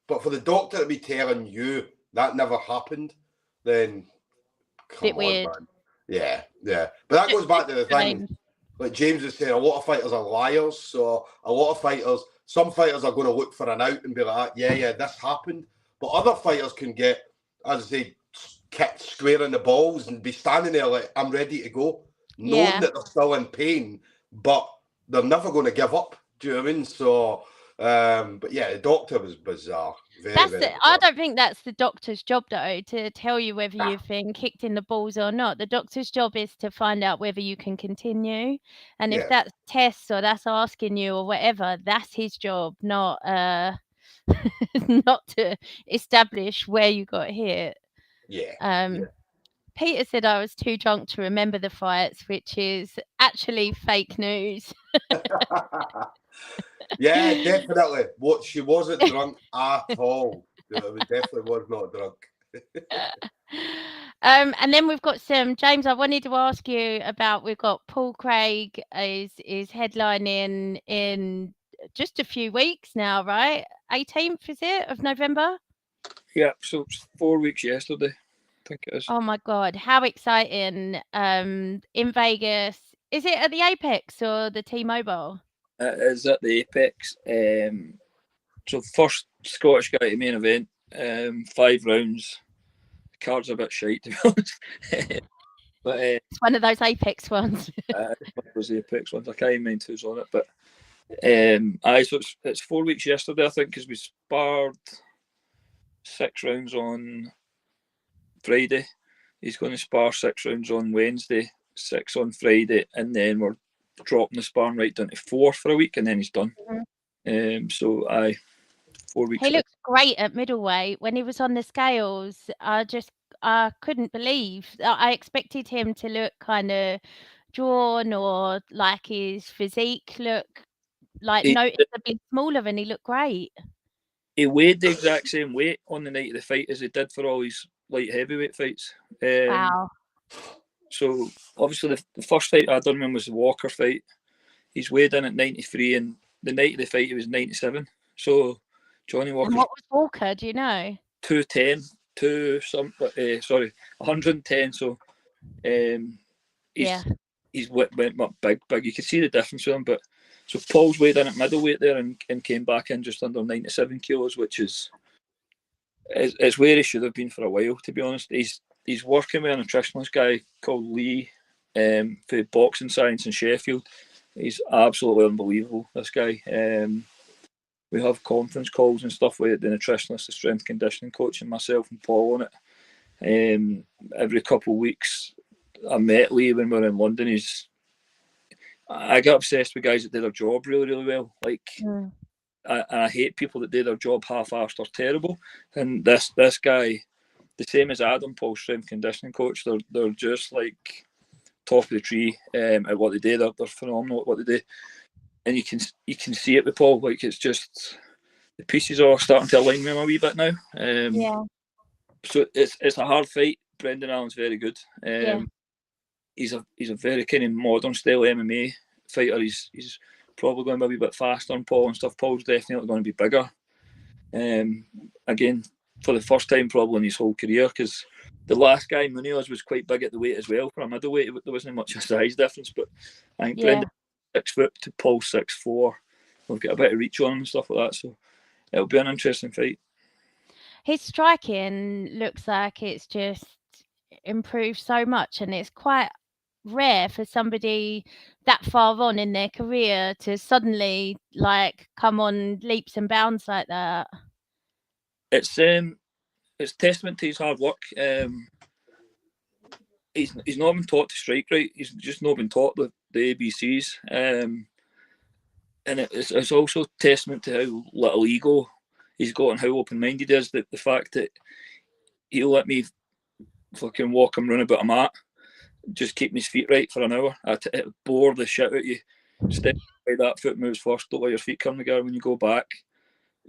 But for the doctor to be telling you that never happened, then come on, weird. man. Yeah. But that goes back to the thing, like James was saying, a lot of fighters are liars. So a lot of fighters, some fighters are going to look for an out and be like, yeah, this happened. But other fighters can get, as I say, kicked square in the balls and be standing there like, I'm ready to go, knowing that they're still in pain, but they're never going to give up. Do you know what I mean? So, but yeah, the doctor was bizarre. Very bizarre. I don't think that's the doctor's job, though, to tell you whether you've been kicked in the balls or not. The doctor's job is to find out whether you can continue. And if that's tests or that's asking you or whatever, that's his job, not not to establish where you got hit. Peter said I was too drunk to remember the fights, which is actually fake news. Yeah, definitely. She wasn't drunk at all. It definitely was not drunk. And then we've got James, I wanted to ask you about, we've got Paul Craig is headlining in just a few weeks now, right? 18th, is it, of November? Yeah, so it's 4 weeks yesterday, I think it is. Oh my God, how exciting. In Vegas. Is it at the Apex or the T-Mobile? It is at the Apex. So first Scottish guy to main event, 5 rounds. The card's a bit shite, to be honest. But it's one of those Apex ones. It was the Apex ones. I can't mind who's on it, but so it's 4 weeks yesterday, I think, because we sparred 6 rounds on Friday. He's going to spar 6 rounds on Wednesday, 6 on Friday, and then we're dropping the sparring right down to 4 for a week, and then he's done. So 4 4 weeks. He looks great at middleweight. When he was on the scales, I couldn't believe. I expected him to look kind of drawn, or like his physique look like noticeably smaller, and he looked great. He weighed the exact same weight on the night of the fight as he did for all his light heavyweight fights. Wow. So obviously the first fight I done with him was the Walker fight. He's weighed in at 93, and the night of the fight he was 97. So Johnny Walker. And what was Walker? Do you know? 210, 110. So he's went up big. You could see the difference with him. But so Paul's weighed in at middleweight there and came back in just under 97 kilos, which is where he should have been for a while, to be honest. He's working with a nutritionalist guy called Lee for Boxing Science in Sheffield. He's absolutely unbelievable, this guy. We have conference calls and stuff with the nutritionist, the strength conditioning coach, and myself and Paul on it. Every couple of weeks, I met Lee when we were in London. I get obsessed with guys that do their job really, really well. I hate people that do their job half-assed or terrible. And this guy, the same as Adam, Paul's strength conditioning coach, they're just like top of the tree at what they do. They're phenomenal at what they do. And you can see it with Paul. Like, it's just the pieces are starting to align with him a wee bit now. So it's a hard fight. Brendan Allen's very good. He's a very kind of modern style MMA fighter. He's probably going to be a wee bit faster than Paul and stuff. Paul's definitely going to be bigger. Again, for the first time probably in his whole career, because the last guy, Munoz, was quite big at the weight as well. For a middleweight, there wasn't much of a size difference, but I think Brendan's 6 foot to Paul 6'4". We've got a bit of reach on him and stuff like that, so it'll be an interesting fight. His striking looks like it's just improved so much, and it's quite rare for somebody that far on in their career to suddenly like come on leaps and bounds like that. It's testament to his hard work. He's not been taught to strike right. He's just not been taught the ABCs. And it's also testament to how little ego he's got and how open-minded he is. The fact that he'll let me fucking walk him round about a mat, just keep his feet right for an hour. It'll bore the shit out of you. Step by that foot moves first. Don't let your feet come together when you go back.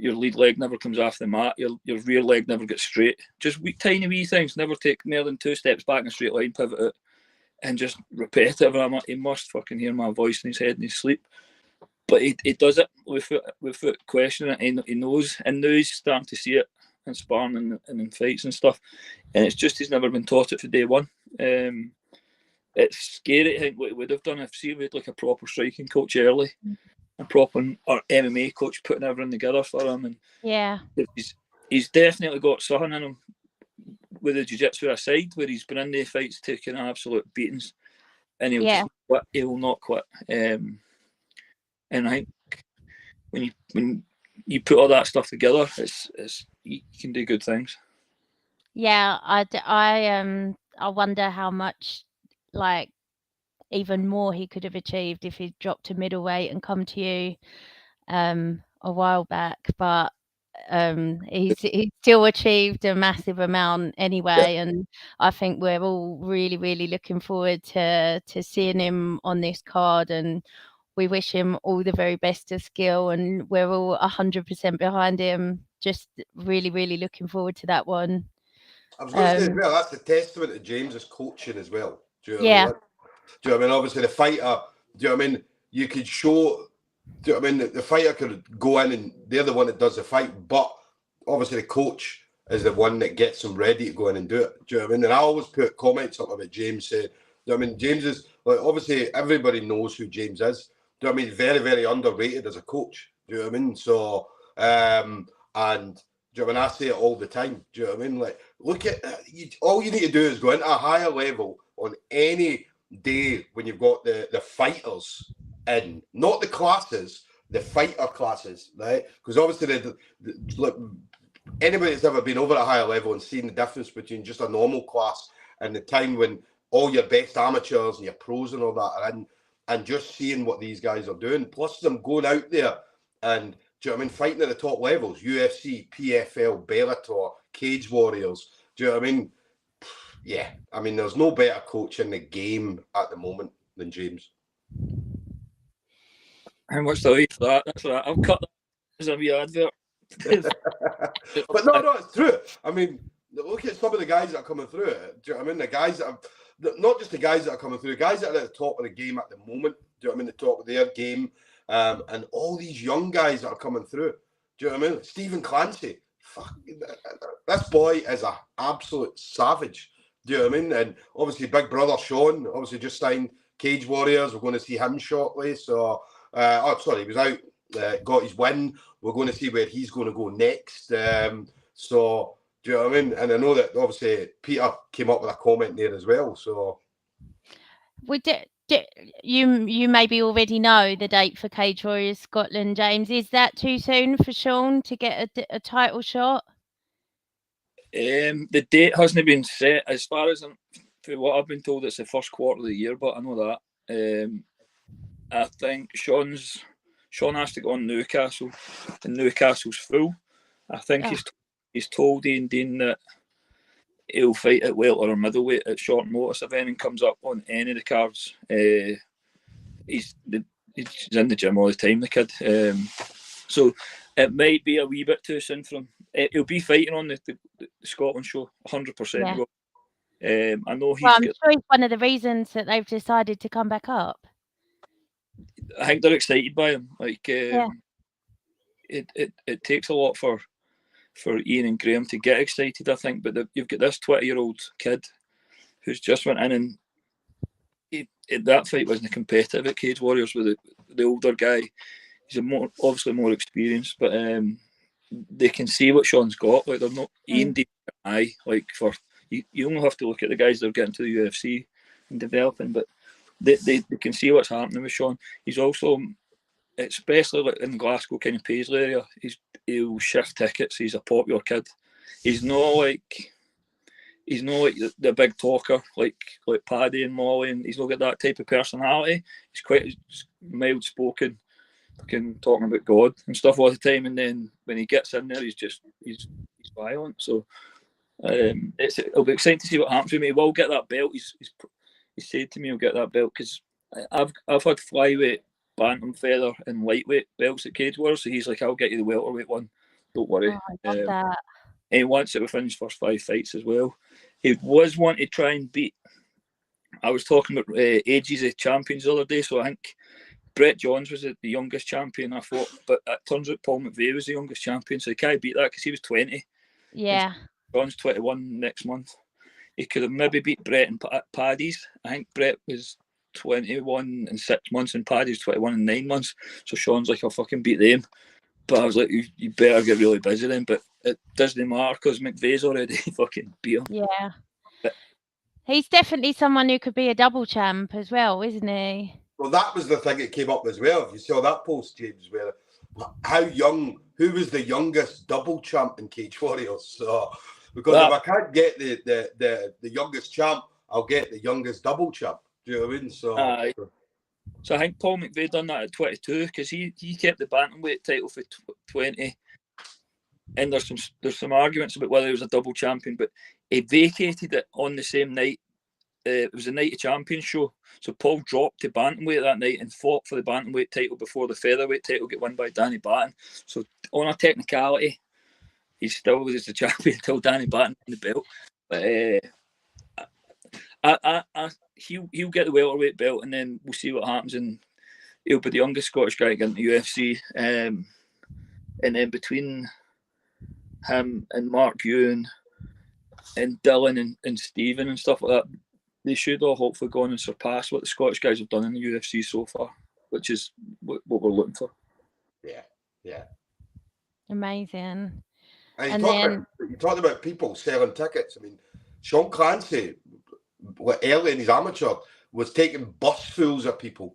Your lead leg never comes off the mat. Your rear leg never gets straight. Just tiny wee things. Never take more than 2 steps back in a straight line, pivot it, and just repetitive. He must fucking hear my voice in his head in his sleep. But he does it without questioning it. He knows, and now he's starting to see it in sparring and in fights and stuff. And it's just he's never been taught it for day one. It's scary to think what he would have done if we had like a proper striking coach early, a proper or MMA coach putting everything together for him. And he's definitely got something in him with the jiu-jitsu aside, where he's been in the fights taking absolute beatings, and he'll not quit. And I think when you put all that stuff together, it's you can do good things. Yeah, I wonder how much, like, even more he could have achieved if he'd dropped to middleweight and come to you a while back. But he's still achieved a massive amount anyway, and I think we're all really, really looking forward to seeing him on this card, and we wish him all the very best of skill, and we're all 100% behind him. Just really, really looking forward to that one. I was going to say as well, that's a testament to James's coaching as well. Do you know what I mean? Do you know what I mean? Obviously, the fighter, do you know what I mean? You could show, do you know what I mean? The fighter could go in and they're the one that does the fight, but obviously the coach is the one that gets them ready to go in and do it. Do you know what I mean? And I always put comments up about James saying, do you know what I mean? James is, like, obviously everybody knows who James is. Do you know what I mean? Very, very underrated as a coach. Do you know what I mean? So, and do you know, when I say it all the time, do you know what I mean? Like, look at all you need to do is go into a higher level on any day when you've got the fighters in, not the classes, the fighter classes, right? Because obviously, look, anybody that's ever been over a higher level and seen the difference between just a normal class and the time when all your best amateurs and your pros and all that are in, and just seeing what these guys are doing, plus them going out there and Do you know what I mean? Fighting at the top levels, UFC, PFL, Bellator, Cage Warriors. Do you know what I mean? Yeah, I mean, there's no better coach in the game at the moment than James. How much do I eat for that? That's right. I'll cut that as a wee advert. But no, it's true. I mean, look at some of the guys that are coming through it. Do you know what I mean? The guys that are, not just the guys that are coming through, the guys that are at the top of the game at the moment. Do you know what I mean? The top of their game. And all these young guys that are coming through. Do you know what I mean? Stephen Clancy. Fuck, this boy is an absolute savage. Do you know what I mean? And obviously, big brother Sean, obviously just signed Cage Warriors. We're going to see him shortly. So, he was out, got his win. We're going to see where he's going to go next. So, do you know what I mean? And I know that obviously Peter came up with a comment there as well. So, we did. You maybe already know the date for Cage Warriors Scotland, James. Is that too soon for Sean to get a title shot? The date hasn't been set. As far as for what I've been told, it's the first quarter of the year, but I know that. I think Sean has to go on Newcastle, and Newcastle's full. I think he's told Ian Dean that he'll fight at welter or middleweight at short notice if anything comes up on any of the cards. He's in the gym all the time, the kid. So it might be a wee bit too soon for him. He'll be fighting on the Scotland show, 100%. Yeah. I know he's. Well, I'm sure it's one of the reasons that they've decided to come back up. I think they're excited by him. Like, it takes a lot for Ian and Graham to get excited, I think. But you've got this 20-year-old kid who's just went in, and that fight wasn't competitive at Cage Warriors with the older guy. He's obviously more experienced, but they can see what Sean's got. Like, they're not Ian Dean eye. Like, for you only have to look at the guys that are getting to the UFC and developing, but they can see what's happening with Sean. He's also, especially like in Glasgow, kind of Paisley area, he'll shift tickets. He's a popular kid. He's not like the big talker like Paddy and Molly, and he's not got that type of personality. He's quite mild spoken, talking about God and stuff all the time. And then when he gets in there, he's violent. So it'll be exciting to see what happens with him. He will get that belt. He said to me he'll get that belt because I've had flyweight, bantam feather, and lightweight belts at Cage Warriors. So he's like, I'll get you the welterweight one. Don't worry. Oh, I love that. And he wants it within his first 5 fights as well. He was wanting to try and beat. I was talking about ages of champions the other day. So I think Brett Johns was the youngest champion I fought, but it turns out Paul McVeigh was the youngest champion. So he can't beat that because he was 20. Yeah. John's 21 next month. He could have maybe beat Brett and Paddy's. I think Brett was 21 and 6 months and Paddy's 21 and 9 months. So Sean's like, I'll fucking beat them. But I was like, you better get really busy then. But it doesn't matter because McVeigh's already fucking beat him. Yeah. But he's definitely someone who could be a double champ as well, isn't he? Well, that was the thing that came up as well. If you saw that post, James, where who was the youngest double champ in Cage Warriors? So, because if I can't get the youngest champ, I'll get the youngest double champ. Do you know what I mean? So I think Paul McVeigh done that at 22 because he kept the bantamweight title for 20. And there's some arguments about whether he was a double champion, but he vacated it on the same night. It was a night of champions show. So Paul dropped to bantamweight that night and fought for the bantamweight title before the featherweight title get won by Danny Batten. So on a technicality, he still was the champion until Danny Batten won the belt. But he'll get the welterweight belt, and then we'll see what happens. And he'll be the youngest Scottish guy to get into UFC. And then between him and Mark Ewan and Dylan and Stephen and stuff like that, they should all hopefully go on and surpass what the Scottish guys have done in the UFC so far, which is what we're looking for. Yeah. Amazing. And you talked about people selling tickets. I mean, Sean Clancy, early in his amateur, was taking busfuls of people.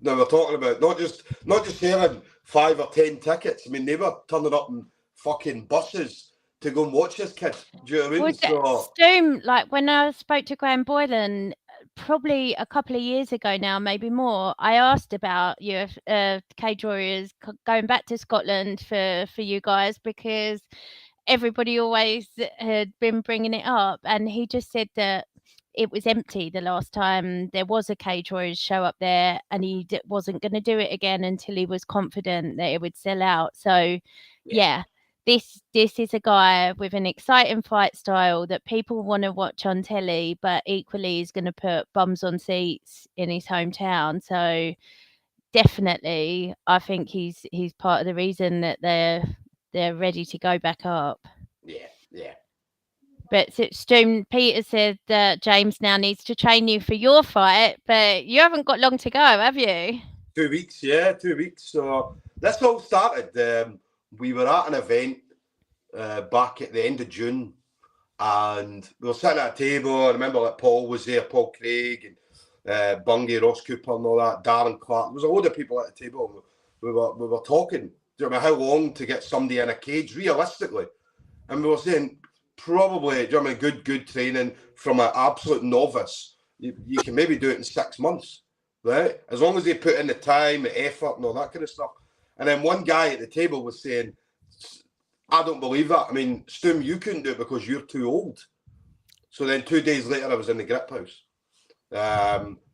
Now we're talking about not just selling 5 or 10 tickets. I mean, they were turning up in fucking buses to go and watch this kid. Do you know what I mean? Stoom, like when I spoke to Graham Boylan, probably a couple of years ago now, maybe more, I asked about Cage Warriors going back to Scotland for you guys, because everybody always had been bringing it up, and he just said that it was empty the last time there was a Cage Warriors show up there, and he wasn't going to do it again until he was confident that it would sell out. So yeah. This is a guy with an exciting fight style that people want to watch on telly, but equally he's going to put bums on seats in his hometown. So definitely, I think he's part of the reason that they're ready to go back up. Yeah. But Stu Peter said that James now needs to train you for your fight, but you haven't got long to go, have you? 2 weeks, yeah, 2 weeks. So this all started. We were at an event back at the end of June, and we were sitting at a table. I remember that Paul was there, Paul Craig, and Bungie, Ross Cooper, and all that. Darren Clark. There was a load of people at the table. We were talking. Do you know how long to get somebody in a cage realistically? And we were saying probably, do you know good training from an absolute novice. You can maybe do it in 6 months, right? As long as they put in the time, the effort, and all that kind of stuff. And then one guy at the table was saying, I don't believe that. I mean, Stum, you couldn't do it because you're too old. So then 2 days later, I was in the grip house,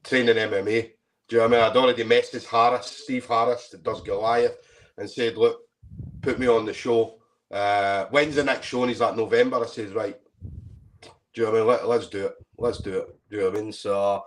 training MMA. Do you know what I mean? I'd already messaged Steve Harris, that does Goliath, and said, look, put me on the show. When's the next show? And he's like, November. I says, right. Do you know what I mean? Let's do it. Do you know what I mean? So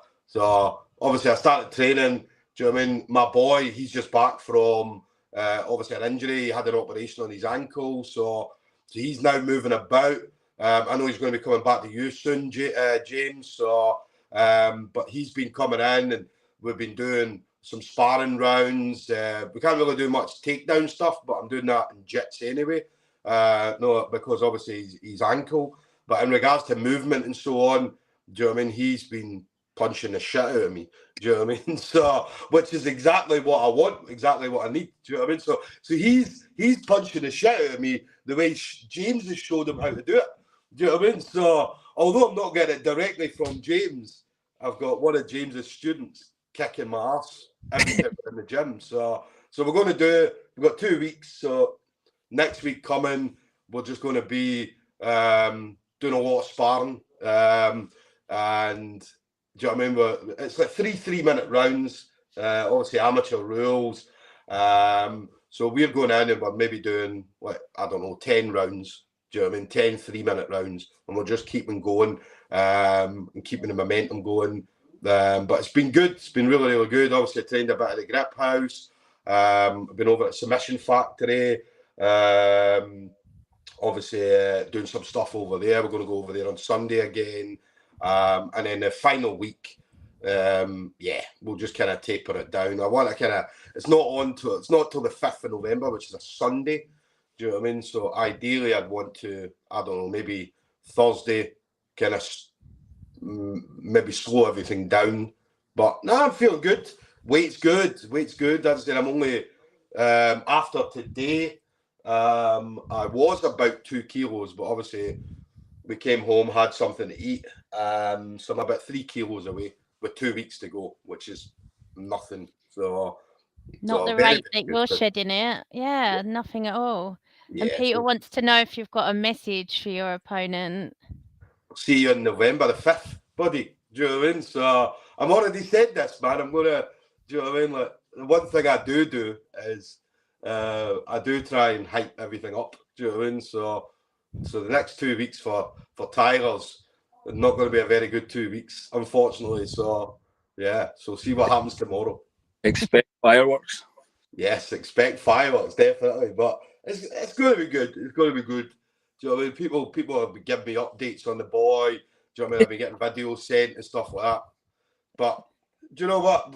obviously I started training. Do you know what I mean? My boy, he's just back from obviously an injury. He had an operation on his ankle, so he's now moving about. I know he's going to be coming back to you soon, James. So, but he's been coming in, and we've been doing some sparring rounds. We can't really do much takedown stuff, but I'm doing that in jits anyway. No, because obviously his ankle. But in regards to movement and so on, do you know what I mean? He's been punching the shit out of me. Do you know what I mean? So, which is exactly what I want, exactly what I need. Do you know what I mean? So he's punching the shit out of me the way James has showed him how to do it. Do you know what I mean? So, although I'm not getting it directly from James, I've got one of James's students kicking my ass every time we're in the gym. So we're going to do. We've got 2 weeks. So next week coming, we're just going to be doing a lot of sparring, and do you know what I mean? It's like 3-3-minute rounds, obviously amateur rules. So we're going in and we're maybe doing, like, I don't know, 10 rounds. Do you know what I mean? 10 3-minute rounds. And we're just keeping going and keeping the momentum going. But it's been good. It's been really, really good. Obviously, I trained a bit at the grip house. I've been over at Submission Factory. Obviously, doing some stuff over there. We're going to go over there on Sunday again. And then the final week, we'll just kind of taper it down. I want to kind of, it's not till the 5th of November, which is a Sunday. Do you know what I mean? So ideally, I'd want to, I don't know, maybe Thursday, kind of maybe slow everything down. But no, I'm feeling good. Weight's good. As I said, I'm only, after today, I was about 2 kilos, but obviously we came home, had something to eat. So I'm about 3 kilos away with 2 weeks to go, which is nothing. So not the rate that you're shedding it. Yeah, nothing at all. Yeah, and Peter wants to know if you've got a message for your opponent. See you in November the 5th, buddy. Do you know what I mean? So I'm already said this, man. I'm gonna. Do you know what I mean? Like, the one thing I do is I do try and hype everything up. Do you know what I mean? So the next 2 weeks for Tyler's not going to be a very good 2 weeks, unfortunately. So yeah, so see what happens tomorrow. Expect fireworks. Yes, expect fireworks, definitely. But it's going to be good. It's going to be good. Do you know what I mean? People have been giving me updates on the boy. Do you know what I mean? I've been getting videos sent and stuff like that. But do you know what?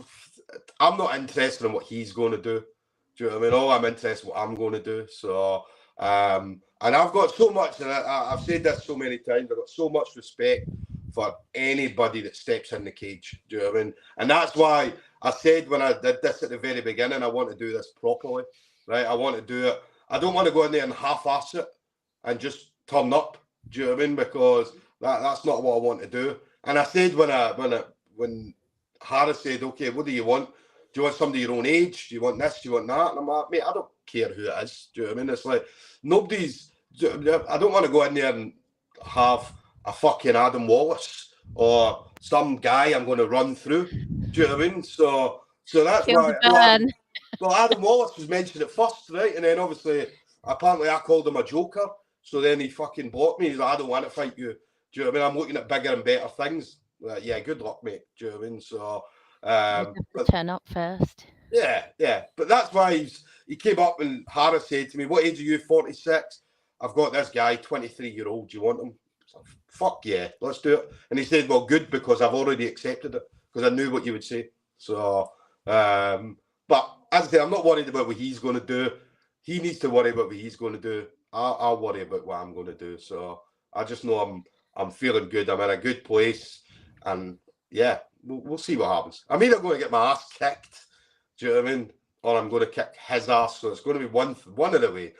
I'm not interested in what he's going to do. Do you know what I mean? All I'm interested in what I'm going to do. So, and I've got so much, and I've said this so many times, I've got so much respect for anybody that steps in the cage. Do you know what I mean? And that's why I said when I did this at the very beginning, I want to do this properly, right? I want to do it. I don't want to go in there and half-ass it and just turn up. Do you know what I mean? Because that's not what I want to do. And I said when when Harris said, "Okay, what do you want? Do you want somebody your own age? Do you want this? Do you want that?" And I'm like, "Mate, I don't care who it is." Do you know what I mean? It's like nobody's. I don't want to go in there and have a fucking Adam Wallace or some guy I'm going to run through. Do you know what I mean? So that's why. Well, Adam Wallace was mentioned at first, right? And then obviously, apparently, I called him a joker. So then he fucking blocked me. He's like, "I don't want to fight you." Do you know what I mean? I'm looking at bigger and better things. Yeah, good luck, mate. Do you know what I mean? So, turn up first. Yeah. But that's why he came up and Harris said to me, "What age are you? 46? I've got this guy, 23-year-old. Do you want him?" So, fuck yeah, let's do it. And he said, "Well, good, because I've already accepted it, because I knew what you would say." So, but as I say, I'm not worried about what he's going to do. He needs to worry about what he's going to do. I'll worry about what I'm going to do. So I just know I'm feeling good. I'm in a good place, and yeah, we'll see what happens. I'm either going to get my ass kicked, do you know what I mean, or I'm going to kick his ass. So it's going to be one of the way.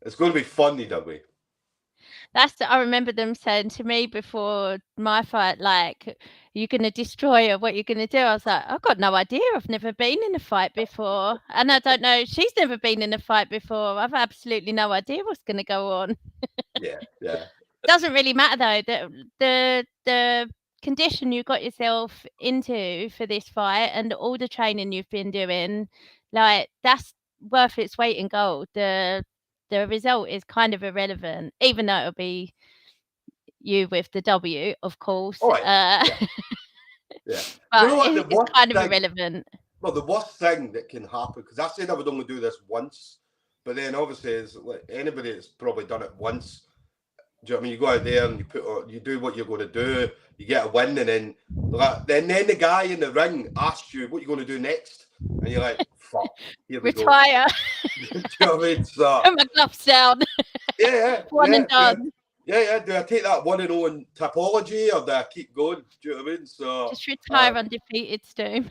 It's going to be fun either way. I remember them saying to me before my fight, like, "You're going to destroy her. What you're going to do?" I was like, "I've got no idea. I've never been in a fight before, and I don't know. She's never been in a fight before. I've absolutely no idea what's going to go on." Yeah. Doesn't really matter though. The condition you got yourself into for this fight and all the training you've been doing, like, that's worth its weight in gold. The result is kind of irrelevant, even though it'll be you with the W, of course. Oh, yeah. But you know what, it's kind of irrelevant. Well, the worst thing that can happen, because I said I would only do this once, but then obviously, it's like anybody that's probably done it once. Do you know what I mean? You go out there and you do what you're going to do, you get a win, and then the guy in the ring asks you what you're going to do next, and you're like, "Fuck, here we retire." Go. Do you know what I mean? So, put my gloves down. One and done. Yeah. Do I take that 1-0 in typology, or do I keep going? Do you know what I mean? So just retire undefeated, Stu.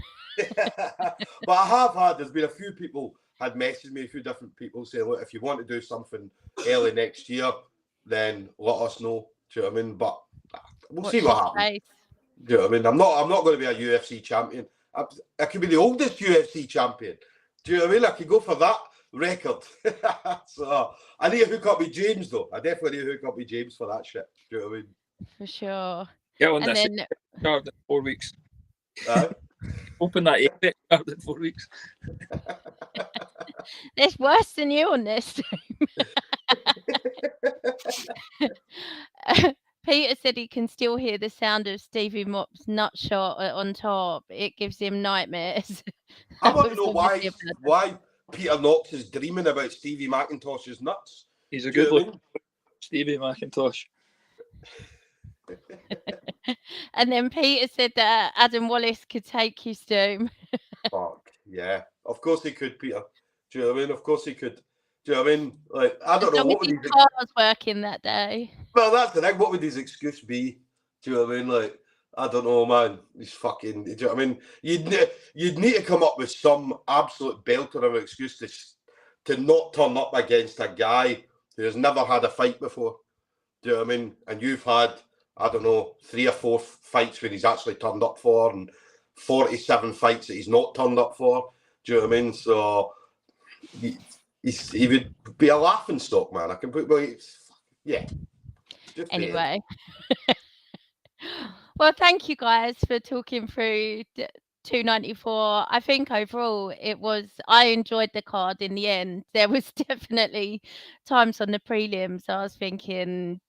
But I have had. There's been a few people had messaged me, a few different people saying, "Look, if you want to do something early next year, then let us know." Do you know what I mean? But we'll see what happens. Do you know what I mean? I'm not going to be a UFC champion. I could be the oldest UFC champion. Do you know what I mean? I could go for that record. So I need to hook up with James, though. I definitely need to hook up with James for that shit. Do you know what I mean? For sure. Get on this card in 4 weeks. Open that Apex card in 4 weeks. There's worse than you on this. Peter said he can still hear the sound of Stevie Mop's nut shot on top. It gives him nightmares. I want to know why Peter Knox is dreaming about Stevie McIntosh's nuts. He's a good looking Stevie McIntosh. And then Peter said that Adam Wallace could take you, Stu. Fuck, yeah. Of course he could, Peter. Do you know what I mean? Of course he could. Do you know what I mean? Like, I don't know what would his car was working that day. Well, that's the thing. What would his excuse be? Do you know what I mean? Like, I don't know, man. He's fucking. Do you know what I mean? You'd need to come up with some absolute belter of an excuse to not turn up against a guy who has never had a fight before. Do you know what I mean? And you've had, I don't know, 3 or 4 fights where he's actually turned up for, and 47 fights that he's not turned up for. Do you know what I mean? So he would be a laughing stock, man. I can put, yeah. Just anyway. Well, thank you guys for talking through 294. I think overall I enjoyed the card in the end. There was definitely times on the prelims I was thinking,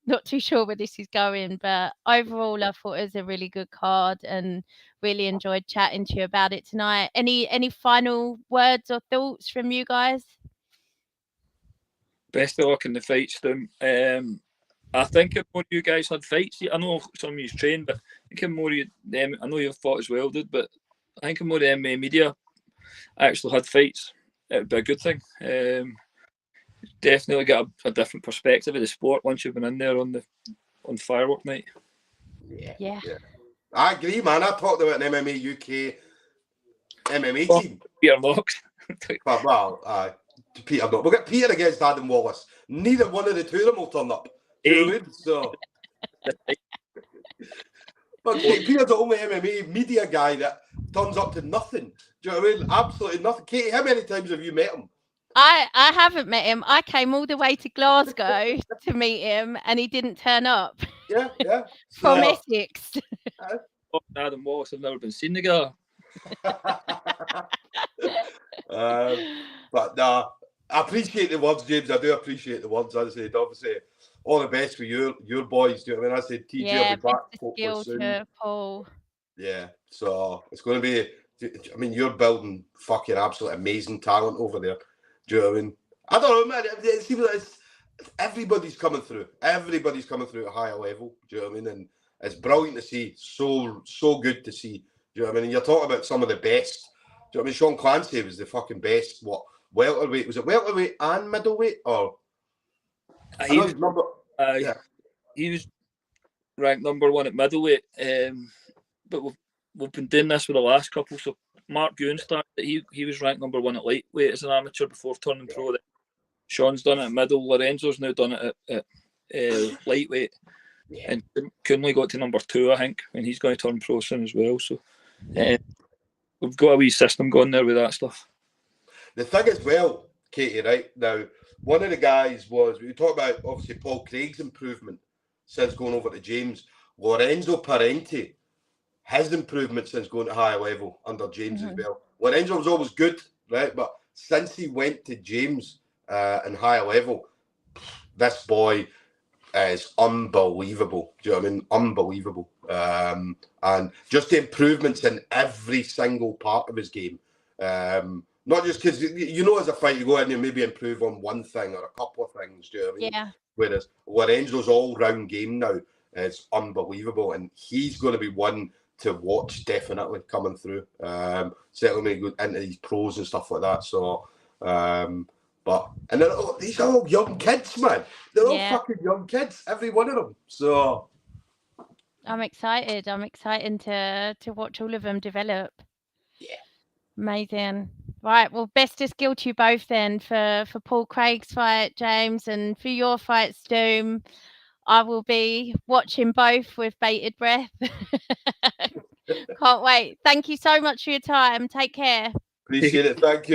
not too sure where this is going, but overall I thought it was a really good card and really enjoyed chatting to you about it tonight. Any final words or thoughts from you guys? Best of luck in the fights, Stu. I think if more of you guys had fights, I know some of you trained, but I think if more of you, I know you've fought as well, dude, but I think if more of the MMA media actually had fights, it would be a good thing. Definitely get a different perspective of the sport once you've been in there on firework night. Yeah. I agree, man. I talked about an MMA UK MMA team. Peter Knox. Well, Peter Knox. We'll get Peter against Adam Wallace. Neither one of the two of them will turn up. So, But Katie Pierre's the only MMA media guy that turns up to nothing. Do you know what I mean? Absolutely nothing. Katie, how many times have you met him? I haven't met him. I came all the way to Glasgow to meet him, and he didn't turn up. Yeah. From Essex. Adam Wallace have never been seen together. But nah, I appreciate the words, James. I do appreciate the words. As I said, obviously, all the best for your boys. Do you know what I mean? I said TJ will be back hopefully soon. Paul. Yeah, so it's going to be. I mean, you're building fucking absolute amazing talent over there. Do you know what I mean? I don't know, man. It seems like everybody's coming through. Everybody's coming through at a higher level. Do you know what I mean? And it's brilliant to see. So good to see. Do you know what I mean? And you're talking about some of the best. Do you know what I mean? Sean Clancy was the fucking best. What, welterweight? Was it welterweight and middleweight? Or he was ranked number 1 at middleweight. But we've been doing this for the last couple. So Mark Ewan started. He was ranked number 1 at lightweight as an amateur before turning pro. Sean's done it at middle. Lorenzo's now done it at lightweight. Yeah. And Coonley got to number 2, I think, and he's going to turn pro soon as well. So we've got a wee system going there with that stuff. The thing as well, Katie, right now, one of the guys we talked about obviously Paul Craig's improvement since going over to James. Lorenzo Parenti, his improvement since going to higher level under James as well. Lorenzo was always good, right? But since he went to James and higher level, this boy is unbelievable. Do you know what I mean? Unbelievable. And just the improvements in every single part of his game. Not just because, you know, as a fighter, you go in and maybe improve on one thing or a couple of things. Do you know what I mean? Yeah. Whereas Lorenzo's all-round game now is unbelievable. And he's going to be one to watch definitely coming through. Certainly when he goes into these pros and stuff like that. So, and these are all young kids, man. They're all fucking young kids, every one of them. So I'm excited. I'm excited to watch all of them develop. Yeah. Amazing. Right. Well, best of skill to you both then for Paul Craig's fight, James, and for your fight, Stoom. I will be watching both with bated breath. Can't wait. Thank you so much for your time. Take care. Appreciate it. Thank you.